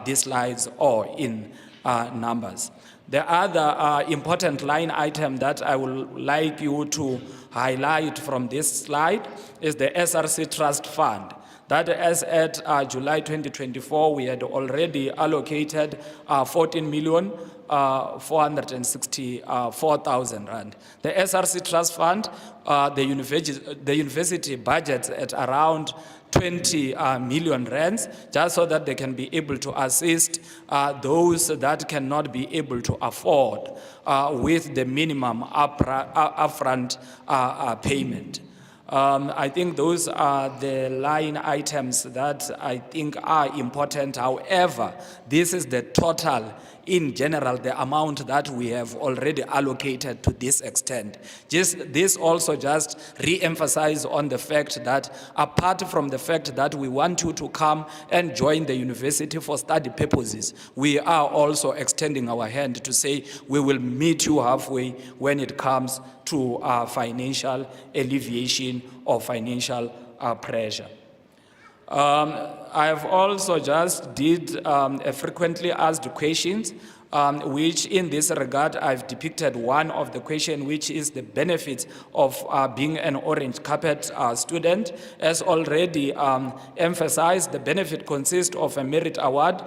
these slides or in numbers. The other important line item that I would like you to highlight from this slide is the SRC Trust Fund. That as at July 2024, we had already allocated 14,464,000 Rand. The SRC Trust Fund, the university budgets at around 20 million rands, just so that they can be able to assist those that cannot be able to afford with the minimum upfront payment. I think those are the line items that I think are important. However, this is the total, in general, the amount that we have already allocated to this extent. This also just re-emphasize on the fact that, apart from the fact that we want you to come and join the university for study purposes, we are also extending our hand to say we will meet you halfway when it comes to financial alleviation or financial pressure. I have also just did a frequently asked questions, which in this regard I've depicted one of the question, which is the benefits of being an Orange Carpet student. As already emphasized, the benefit consists of a merit award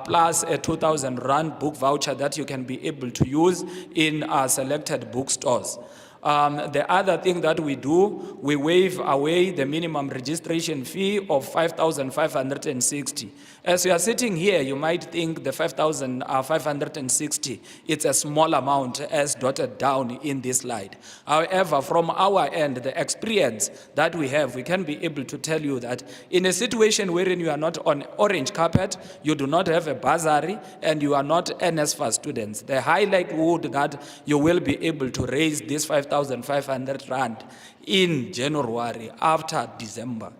plus a 2,000 Rand book voucher that you can be able to use in selected bookstores. The other thing that we do, we waive away the minimum registration fee of 5,560. As you are sitting here, you might think the 5,560, it's a small amount as dotted down in this slide. However, from our end, the experience that we have, we can be able to tell you that in a situation wherein you are not on Orange Carpet, you do not have a bursary, and you are not NSFAS students, the high likelihood that you will be able to raise this 5,500 Rand in January after December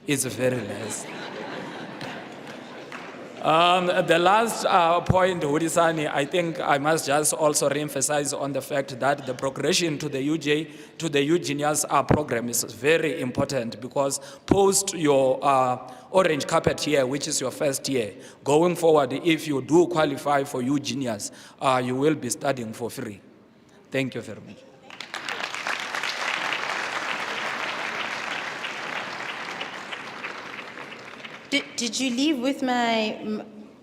is very less. The last point, Hudisani, I think I must just also re-emphasize on the fact that the progression to the Eugenius program is very important, because post your orange carpet year, which is your first year, going forward, if you do qualify for Eugenius, you will be studying for free. Thank you very much. Did you leave with my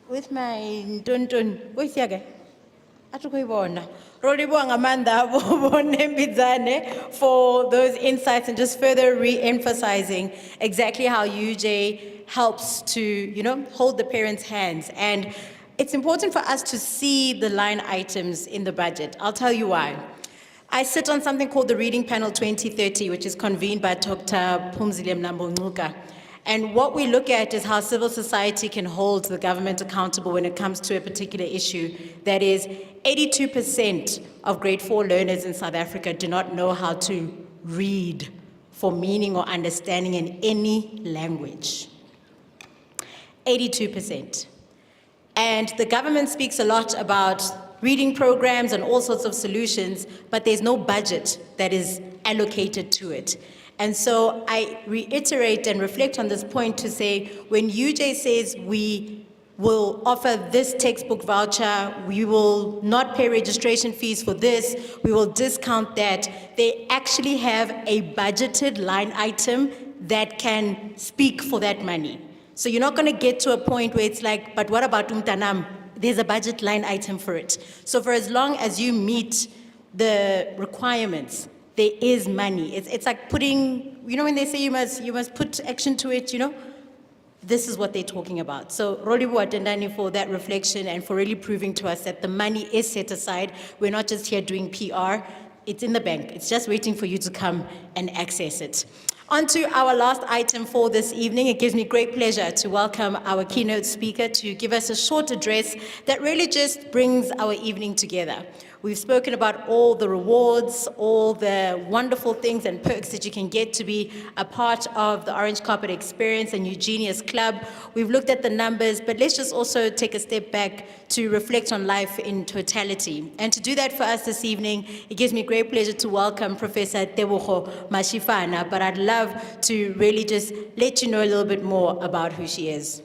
ntontoni? Oyisiya atukuyibona. Rolibonga amanda bonembidzane for those insights and just further re-emphasizing exactly how UJ helps to, hold the parents' hands. And it's important for us to see the line items in the budget. I'll tell you why. I sit on something called the Reading Panel 2030, which is convened by Dr. Phumzile Mlambo-Ngcuka. And what we look at is how civil society can hold the government accountable when it comes to a particular issue. That is, 82% of grade 4 learners in South Africa do not know how to read for meaning or understanding in any language. 82%. And the government speaks a lot about reading programs and all sorts of solutions, but there's no budget that is allocated to it. And so I reiterate and reflect on this point to say, when UJ says we will offer this textbook voucher, we will not pay registration fees for this, we will discount that, they actually have a budgeted line item that can speak for that money. So you're not going to get to a point where it's like, but what about Umtanam? There's a budget line item for it. So for as long as you meet the requirements, there is money. It's like putting, when they say you must put action to it, this is what they're talking about. So Rolibu Atendani for that reflection and for really proving to us that the money is set aside. We're not just here doing PR. It's in the bank. It's just waiting for you to come and access it. On to our last item for this evening. It gives me great pleasure to welcome our keynote speaker to give us a short address that really just brings our evening together. We've spoken about all the rewards, all the wonderful things and perks that you can get to be a part of the Orange Carpet Experience and Eugenius Club. We've looked at the numbers, but let's just also take a step back to reflect on life in totality. And to do that for us this evening, it gives me great pleasure to welcome Professor Tebogo Mashifana, but I'd love to really just let you know a little bit more about who she is.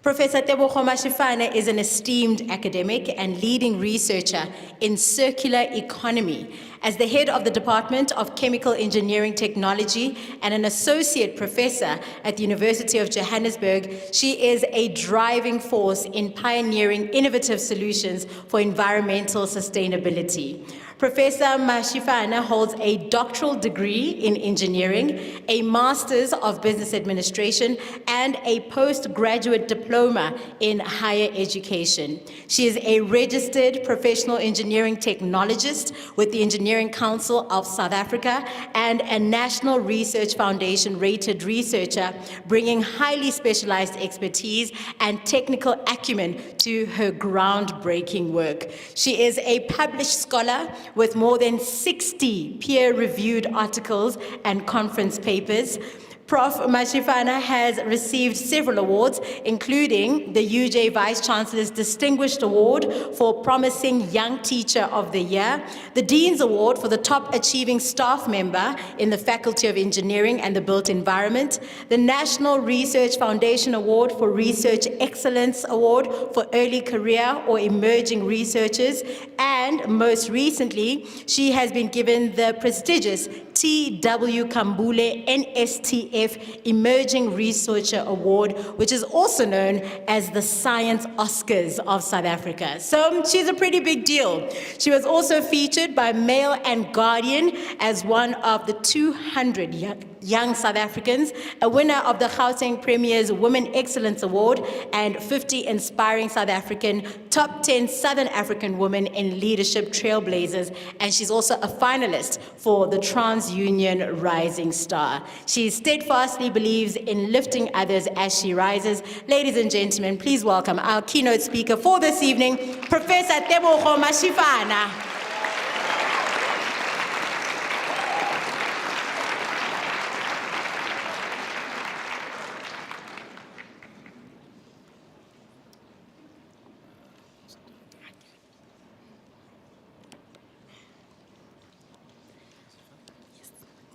Professor Tebogo Mashifana is an esteemed academic and leading researcher in circular economy. As the head of the Department of Chemical Engineering Technology and an associate professor at the University of Johannesburg, she is a driving force in pioneering innovative solutions for environmental sustainability. Professor Mashifana holds a doctoral degree in engineering, a master's of business administration, and a postgraduate diploma in higher education. She is a registered professional engineering technologist with the Engineering Council of South Africa and a National Research Foundation rated researcher, bringing highly specialized expertise and technical acumen to her groundbreaking work. She is a published scholar with more than 60 peer-reviewed articles and conference papers. Prof. Mashifana has received several awards, including the UJ Vice Chancellor's Distinguished Award for Promising Young Teacher of the Year, the Dean's Award for the Top Achieving Staff Member in the Faculty of Engineering and the Built Environment, the National Research Foundation Award for Research Excellence Award for Early Career or Emerging Researchers, and most recently, she has been given the prestigious T.W. Kambule NSTF Emerging Researcher Award, which is also known as the Science Oscars of South Africa. So she's a pretty big deal. She was also featured by Mail and Guardian as one of the 200 young South Africans, a winner of the Gauteng Premier's Women Excellence Award, and 50 Inspiring South African Top 10 Southern African Women in Leadership Trailblazers, and she's also a finalist for the TransUnion Rising Star. She steadfastly believes in lifting others as she rises. Ladies and gentlemen, please welcome our keynote speaker for this evening, Professor Tebogo Mashifana.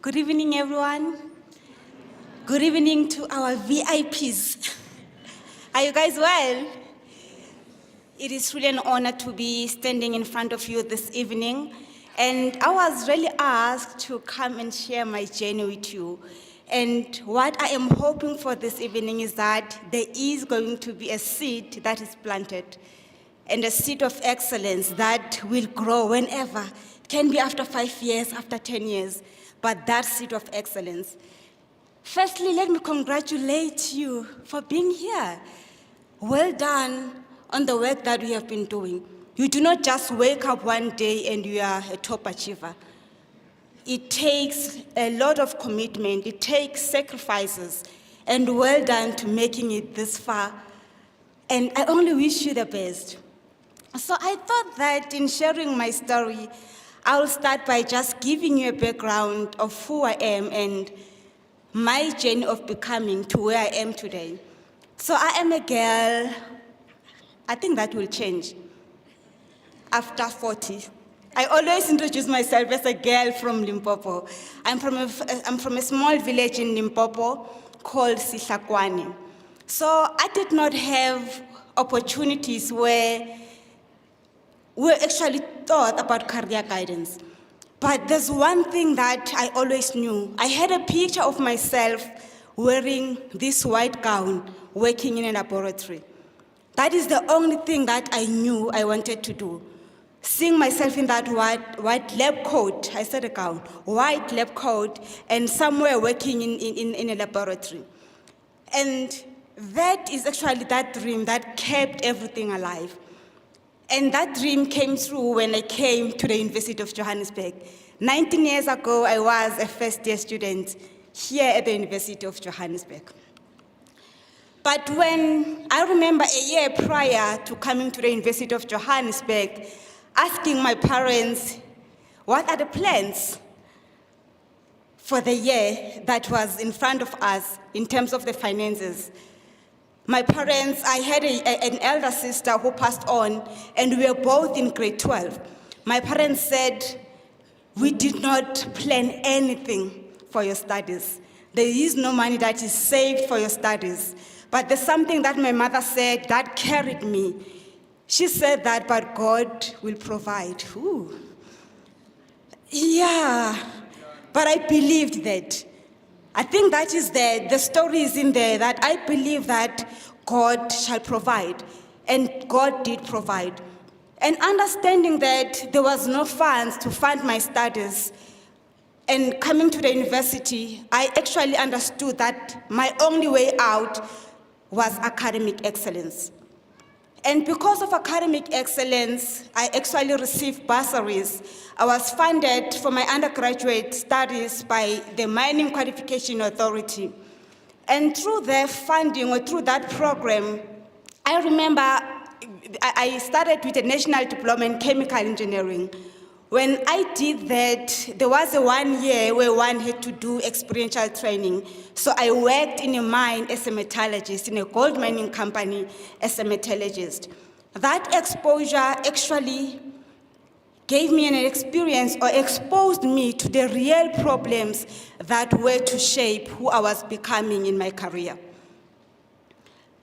Good evening, everyone. Good evening to our VIPs. Are you guys well? It is really an honor to be standing in front of you this evening. And I was really asked to come and share my journey with you. And what I am hoping for this evening is that there is going to be a seed that is planted, and a seed of excellence that will grow whenever. It can be after 5 years, after 10 years, but that seed of excellence. Firstly, let me congratulate you for being here. Well done on the work that we have been doing. You do not just wake up one day and you are a top achiever. It takes a lot of commitment, it takes sacrifices, and well done to making it this far. And I only wish you the best. So I thought that in sharing my story, I will start by just giving you a background of who I am and my journey of becoming to where I am today. So I am a girl. I think that will change after 40. I always introduce myself as a girl from Limpopo. I'm from a small village in Limpopo called Sihlakwane. So I did not have opportunities where we actually thought about career guidance. But there's one thing that I always knew. I had a picture of myself wearing this white gown, working in a laboratory. That is the only thing that I knew I wanted to do. Seeing myself in that white lab coat, I said a gown, white lab coat, and somewhere working in a laboratory. And that is actually that dream that kept everything alive. And that dream came true when I came to the University of Johannesburg. 19 years ago, I was a first-year student here at the University of Johannesburg. But when I remember a year prior to coming to the University of Johannesburg, asking my parents, what are the plans for the year that was in front of us in terms of the finances? My parents, I had an elder sister who passed on, and we were both in grade 12. My parents said, we did not plan anything for your studies. There is no money that is saved for your studies. But there's something that my mother said that carried me. She said that, but God will provide. Ooh. Yeah, but I believed that. I think that is there, the story is in there, that I believe that God shall provide, and God did provide. And understanding that there was no funds to fund my studies, and coming to the university, I actually understood that my only way out was academic excellence. And because of academic excellence, I actually received bursaries. I was funded for my undergraduate studies by the Mining Qualification Authority. And through their funding, or through that program, I remember I started with a national diploma in chemical engineering. When I did that, there was a 1 year where one had to do experiential training. So I worked in a mine as a metallurgist, in a gold mining company as a metallurgist. That exposure actually gave me an experience, or exposed me to the real problems that were to shape who I was becoming in my career.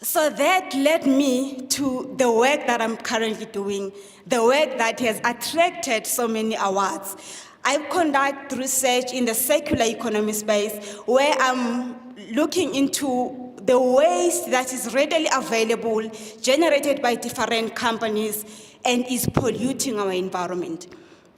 So that led me to the work that I'm currently doing, the work that has attracted so many awards. I conduct research in the circular economy space, where I'm looking into the waste that is readily available, generated by different companies, and is polluting our environment.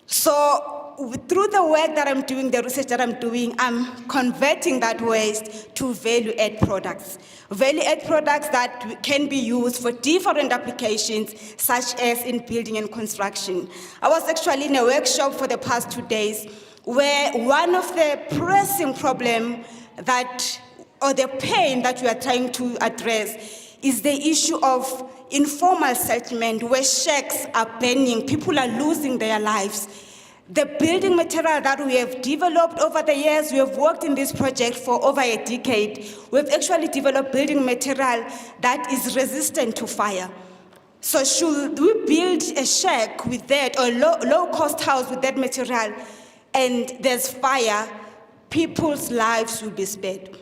So through the work that I'm doing, the research that I'm doing, I'm converting that waste to value-add products. Value-add products that can be used for different applications, such as in building and construction. I was actually in a workshop for the past 2 days, where one of the pressing problems or the pain that we are trying to address is the issue of informal settlement, where shacks are burning, people are losing their lives. The building material that we have developed over the years, we have worked in this project for over a decade. We've actually developed building material that is resistant to fire. So should we build a shack with that, or low-cost house with that material, and there's fire, people's lives will be spared.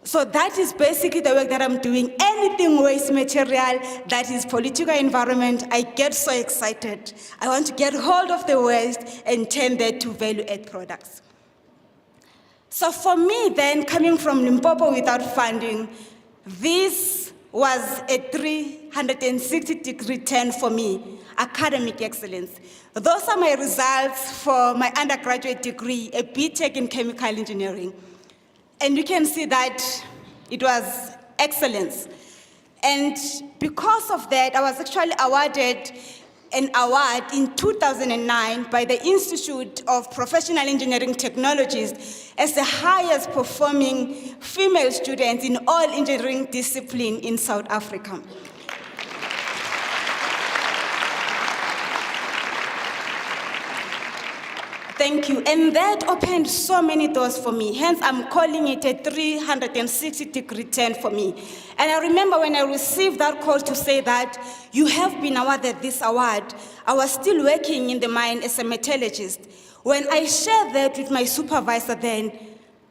So that is basically the work that I'm doing. Anything waste material that is political environment, I get so excited. I want to get hold of the waste and turn that to value-add products. So for me then, coming from Limpopo without funding, this was a 360-degree turn for me, academic excellence. Those are my results for my undergraduate degree, a BTech in chemical engineering. And you can see that it was excellence. And because of that, I was actually awarded an award in 2009 by the Institute of Professional Engineering Technologies as the highest performing female student in all engineering disciplines in South Africa. Thank you. And that opened so many doors for me. Hence, I'm calling it a 360-degree turn for me. And I remember when I received that call to say that you have been awarded this award, I was still working in the mine as a metallurgist. When I shared that with my supervisor then,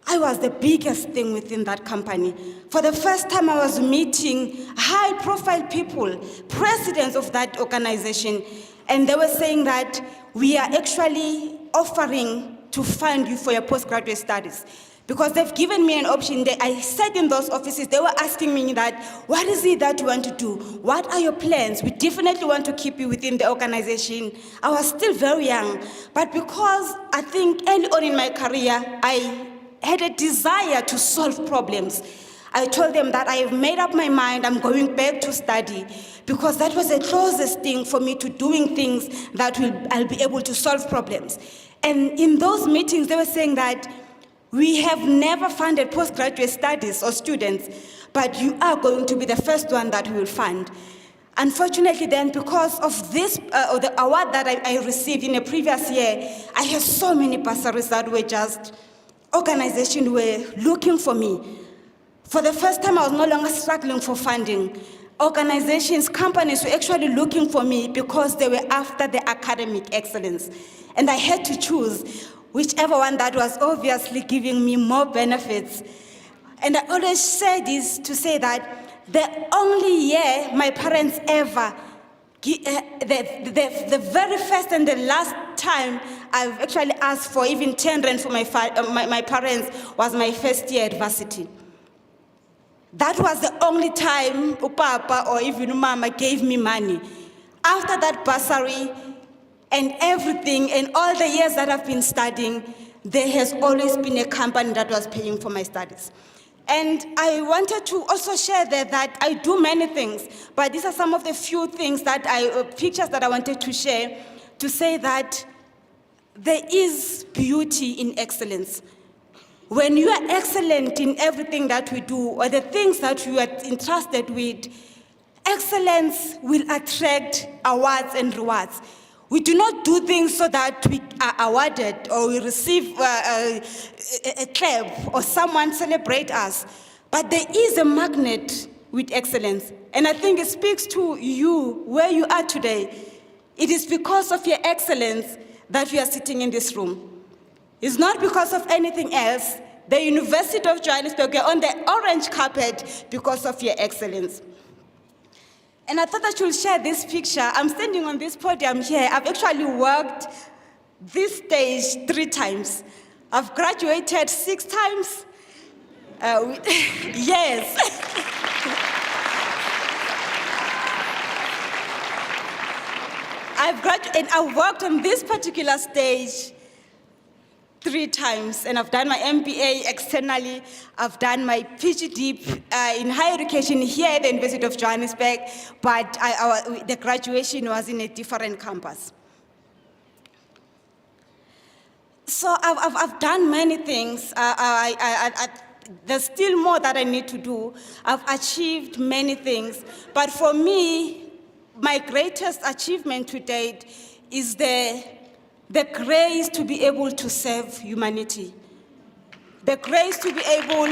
I was the biggest thing within that company. For the first time, I was meeting high-profile people, presidents of that organization, and they were saying that we are actually offering to fund you for your postgraduate studies. Because they've given me an option. I sat in those offices, they were asking me that, what is it that you want to do? What are your plans? We definitely want to keep you within the organization. I was still very young, but because I think early on in my career, I had a desire to solve problems. I told them that I have made up my mind, I'm going back to study, because that was the closest thing for me to doing things that I'll be able to solve problems. And in those meetings, they were saying that we have never funded postgraduate studies or students, but you are going to be the first one that we will fund. Unfortunately then, because of this, or the award that I received in a previous year, I had so many bursaries that were just, organizations were looking for me. For the first time, I was no longer struggling for funding. Organizations, companies were actually looking for me because they were after the academic excellence. And I had to choose whichever one that was obviously giving me more benefits. And I always say this to say that the only year my parents ever, the very first and the last time I've actually asked for even 10 rand for my parents was my first year at varsity. That was the only time Papa or even Mama gave me money. After that bursary and everything and all the years that I've been studying, there has always been a company that was paying for my studies. And I wanted to also share that I do many things, but these are some of the few things that pictures that I wanted to share to say that there is beauty in excellence. When you are excellent in everything that we do, or the things that you are entrusted with, excellence will attract awards and rewards. We do not do things so that we are awarded or we receive a clap or someone celebrate us. But there is a magnet with excellence. And I think it speaks to you where you are today. It is because of your excellence that you are sitting in this room. It's not because of anything else. The University of Johannesburg, you're on the orange carpet because of your excellence. And I thought I should share this picture. I'm standing on this podium here. I've actually worked this stage 3 times. I've graduated 6 times. Yes. I've worked on this particular stage 3 times, and I've done my MBA externally. I've done my PhD in higher education here at the University of Johannesburg, but the graduation was in a different campus. So I've done many things. There's still more that I need to do. I've achieved many things, but for me, my greatest achievement to date is the grace to be able to serve humanity. The grace to be able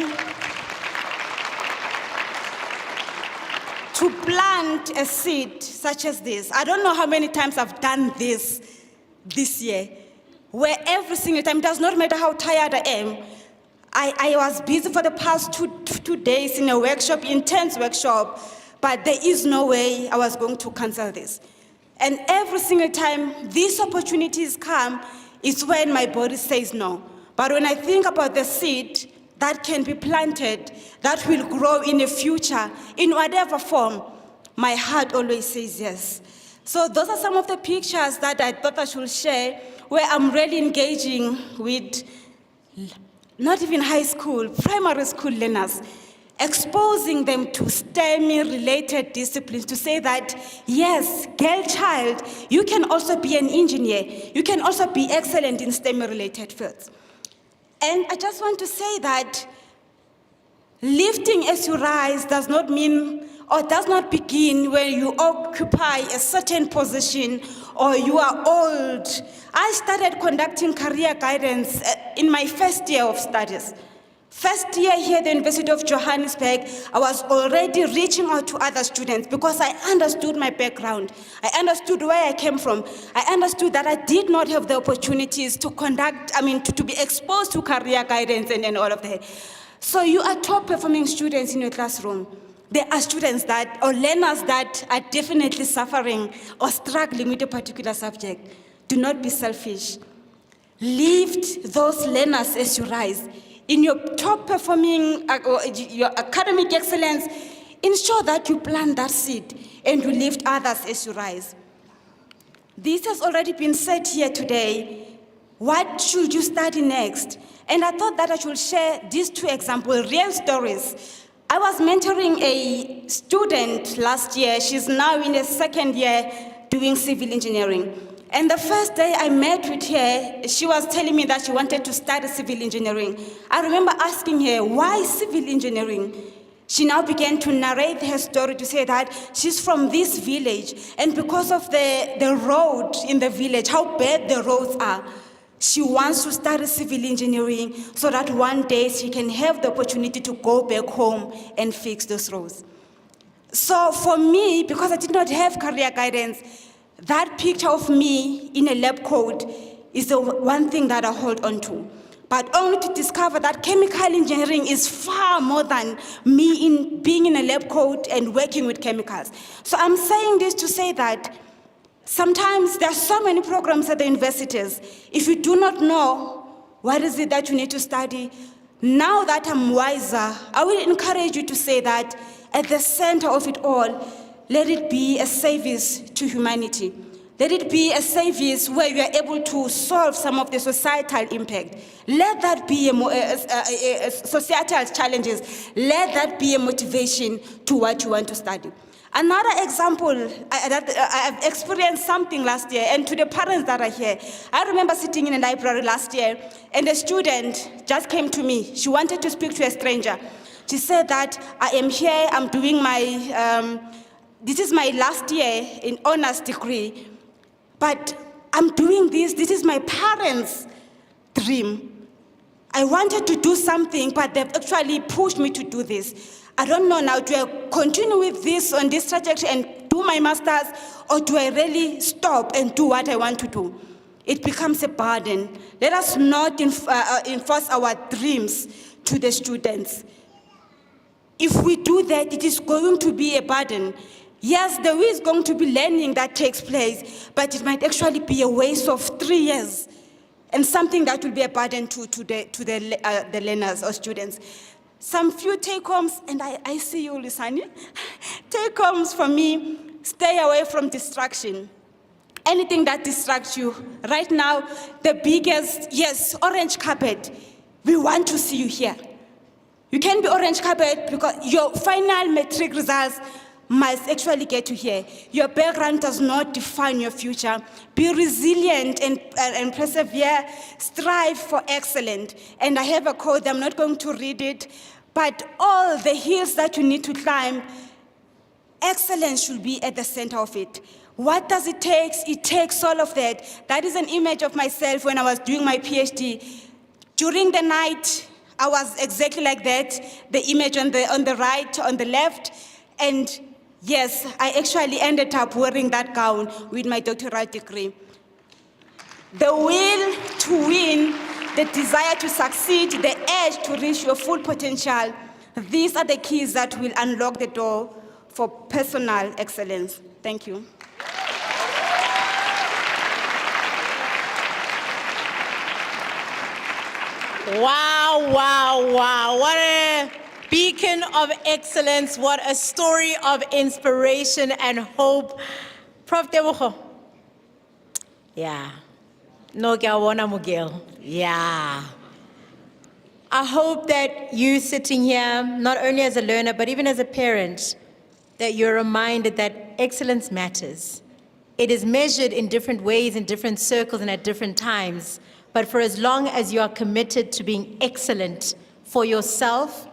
to plant a seed such as this. I don't know how many times I've done this year, where every single time, it does not matter how tired I am, I was busy for the past two days in a workshop, intense workshop, but there is no way I was going to cancel this. And every single time these opportunities come, is when my body says no. But when I think about the seed that can be planted, that will grow in the future, in whatever form, my heart always says yes. So those are some of the pictures that I thought I should share, where I'm really engaging with not even high school, primary school learners, exposing them to STEM-related disciplines to say that, yes, girl child, you can also be an engineer. You can also be excellent in STEM-related fields. And I just want to say that lifting as you rise does not mean or does not begin when you occupy a certain position or you are old. I started conducting career guidance in my first year of studies. First year here at the University of Johannesburg, I was already reaching out to other students because I understood my background. I understood where I came from. I understood that I did not have the opportunities to to be exposed to career guidance and all of that. So you are top performing students in your classroom. There are students or learners that are definitely suffering or struggling with a particular subject. Do not be selfish. Lift those learners as you rise. In your top performing, your academic excellence, ensure that you plant that seed and you lift others as you rise. This has already been said here today. What should you study next? And I thought that I should share these two examples, real stories. I was mentoring a student last year. She's now in the second year doing civil engineering. And the first day I met with her, she was telling me that she wanted to study civil engineering. I remember asking her, why civil engineering? She now began to narrate her story to say that she's from this village, and because of the road in the village, how bad the roads are, she wants to study civil engineering so that one day she can have the opportunity to go back home and fix those roads. So for me, because I did not have career guidance, that picture of me in a lab coat is the one thing that I hold on to. But only to discover that chemical engineering is far more than me in being in a lab coat and working with chemicals. So I'm saying this to say that sometimes there are so many programs at the universities. If you do not know what is it that you need to study, now that I'm wiser, I will encourage you to say that at the center of it all, let it be a service to humanity. Let it be a service where you are able to solve some of the societal impact. Let that be a societal challenges. Let that be a motivation to what you want to study. Another example, I've experienced something last year, and to the parents that are here, I remember sitting in a library last year, and a student just came to me. She wanted to speak to a stranger. She said that I am here, I'm doing my, this is my last year in honors degree, but I'm doing this is my parents' dream. I wanted to do something, but they've actually pushed me to do this. I don't know now, do I continue with this on this trajectory and do my master's, or do I really stop and do what I want to do? It becomes a burden. Let us not enforce our dreams to the students. If we do that, it is going to be a burden. Yes, there is going to be learning that takes place, but it might actually be a waste of 3 years and something that will be a burden to the learners or students. Some few take-homes, and I see you, Lisani. Take-homes for me, stay away from distraction. Anything that distracts you. Right now, the biggest, yes, orange carpet. We want to see you here. You can be orange carpet because your final matric results must actually get you here. Your background does not define your future. Be resilient and persevere. Strive for excellence. And I have a quote, I'm not going to read it, but all the hills that you need to climb, excellence should be at the center of it. What does it take? It takes all of that. That is an image of myself when I was doing my PhD. During the night, I was exactly like that, the image on the right, on the left, and yes, I actually ended up wearing that gown with my doctoral degree. The will to win the desire to succeed, the urge to reach your full potential. These are the keys that will unlock the door for personal excellence. Thank you. Wow, wow, wow. What a beacon of excellence. What a story of inspiration and hope. Prof. Tebogo. Yeah. No Gawona Mugil. Yeah. I hope that you sitting here, not only as a learner, but even as a parent, that you're reminded that excellence matters. It is measured in different ways, in different circles, and at different times. But for as long as you are committed to being excellent for yourself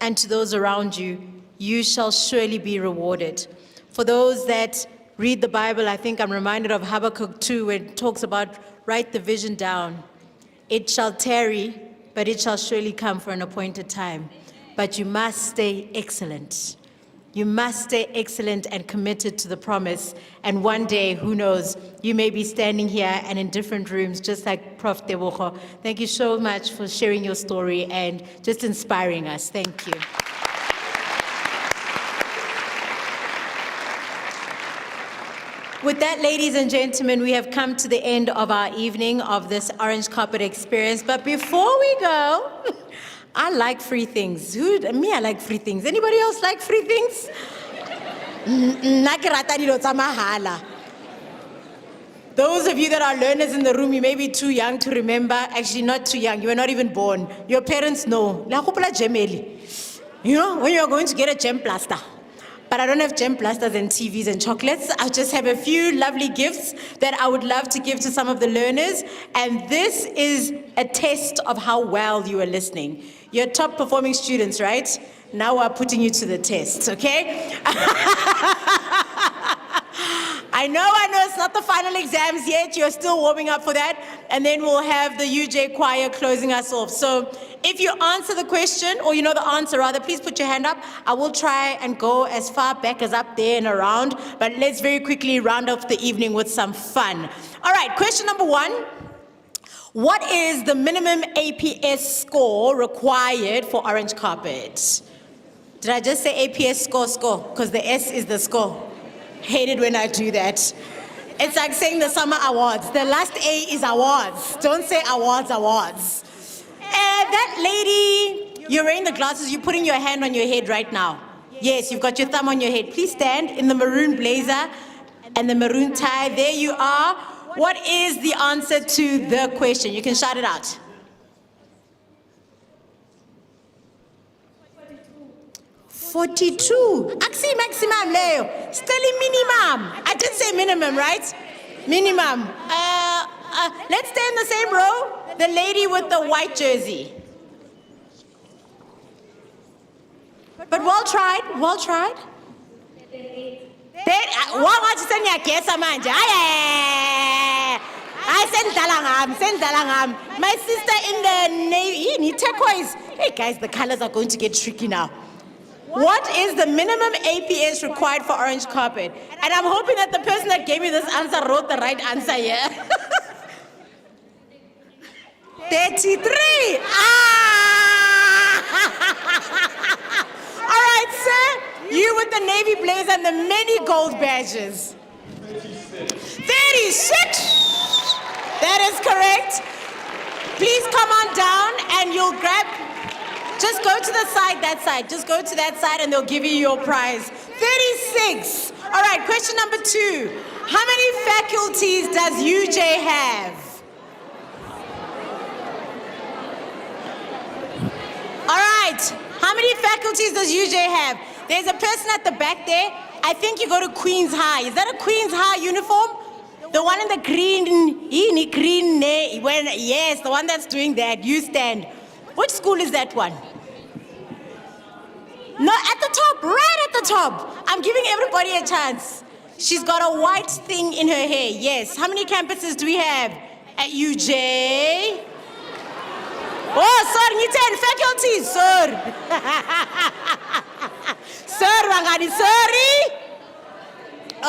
and to those around you, you shall surely be rewarded. For those that read the Bible, I think I'm reminded of Habakkuk 2, where it talks about write the vision down. It shall tarry, but it shall surely come for an appointed time. But you must stay excellent. You must stay excellent and committed to the promise. And one day, who knows, you may be standing here and in different rooms, just like Prof. Tebogo. Thank you so much for sharing your story and just inspiring us. Thank you. With that, ladies and gentlemen, we have come to the end of our evening of this orange carpet experience. But before we go, I like free things. Me, I like free things. Anybody else like free things? Those of you that are learners in the room, you may be too young to remember. Actually, not too young. You were not even born. Your parents know. You know, when you're going to get a gem plaster. But I don't have gem plasters and TVs and chocolates. I just have a few lovely gifts that I would love to give to some of the learners. And this is a test of how well you are listening. You're top performing students, right? Now we're putting you to the test, okay? I know it's not the final exams yet. You're still warming up for that. And then we'll have the UJ choir closing us off. So if you answer the question, or you know the answer rather, please put your hand up. I will try and go as far back as up there and around. But let's very quickly round off the evening with some fun. All right, question number 1. What is the minimum APS score required for orange carpet? Did I just say APS score? Because the S is the score. Hate it when I do that. It's like saying the summer awards. The last A is awards. Don't say awards. That lady, you're wearing the glasses, you're putting your hand on your head right now. Yes, you've got your thumb on your head. Please stand in the maroon blazer and the maroon tie. There you are. What is the answer to the question? You can shout it out. 42. Axi maximum, Leo. Still minimum. I did say minimum, right? Minimum. Let's stay in the same row. The lady with the white jersey. But well tried. My sister in the navy, turquoise. Hey guys, the colors are going to get tricky now. What is the minimum APS required for orange carpet? And I'm hoping that the person that gave me this answer wrote the right answer here. 33. All right, sir. You with the navy blazer and the many gold badges. 36. That is correct. Please come on down and you'll grab. Just go to the side, that side. Just go to that side and they'll give you your prize. 36. All right, question number 2. How many faculties does UJ have? All right, how many faculties does UJ have? There's a person at the back there. I think you go to Queen's High. Is that a Queen's High uniform? The one in the green, yes, the one that's doing that. You stand. Which school is that one? No, at the top, right at the top. I'm giving everybody a chance. She's got a white thing in her hair, yes. How many campuses do we have at UJ? Oh, sorry, you 10 faculties, sir. Sir, Wangani, sorry.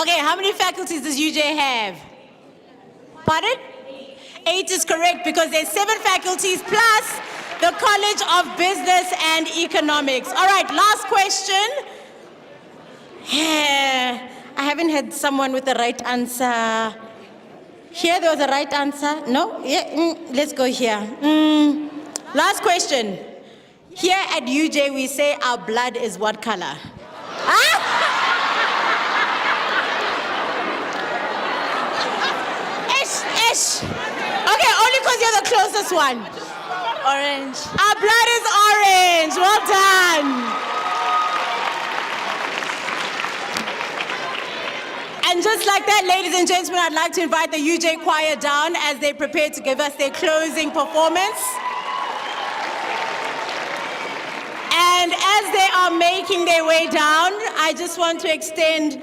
Okay, how many faculties does UJ have? Pardon? 8 is correct because there's 7 faculties plus the College of Business and Economics. All right, last question. I haven't had someone with the right answer. Here there was a right answer. No? Yeah, let's go here. Last question. Here at UJ we say our blood is what color? Ish. Okay, only because you're the closest one. Orange. Our blood is orange. Well done. And just like that, ladies and gentlemen, I'd like to invite the UJ choir down as they prepare to give us their closing performance. And as they are making their way down, I just want to extend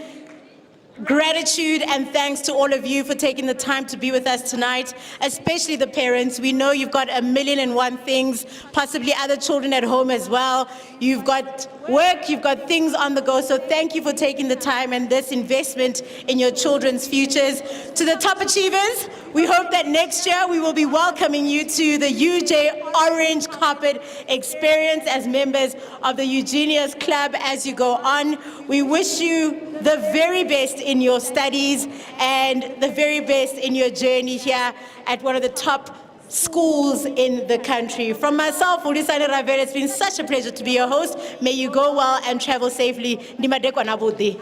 gratitude and thanks to all of you for taking the time to be with us tonight, especially the parents. We know you've got 1,000,001 things, possibly other children at home as well. You've got work, you've got things on the go, so thank you for taking the time and this investment in your children's futures. To the top achievers, we hope that next year we will be welcoming you to the UJ Orange Carpet Experience as members of the Eugenius Club as you go on. We wish you the very best in your studies and the very best in your journey here at one of the top schools in the country. From myself, Ulisani Ravere, it's been such a pleasure to be your host. May you go well and travel safely. Nimadekwa nabudi.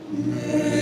Amen.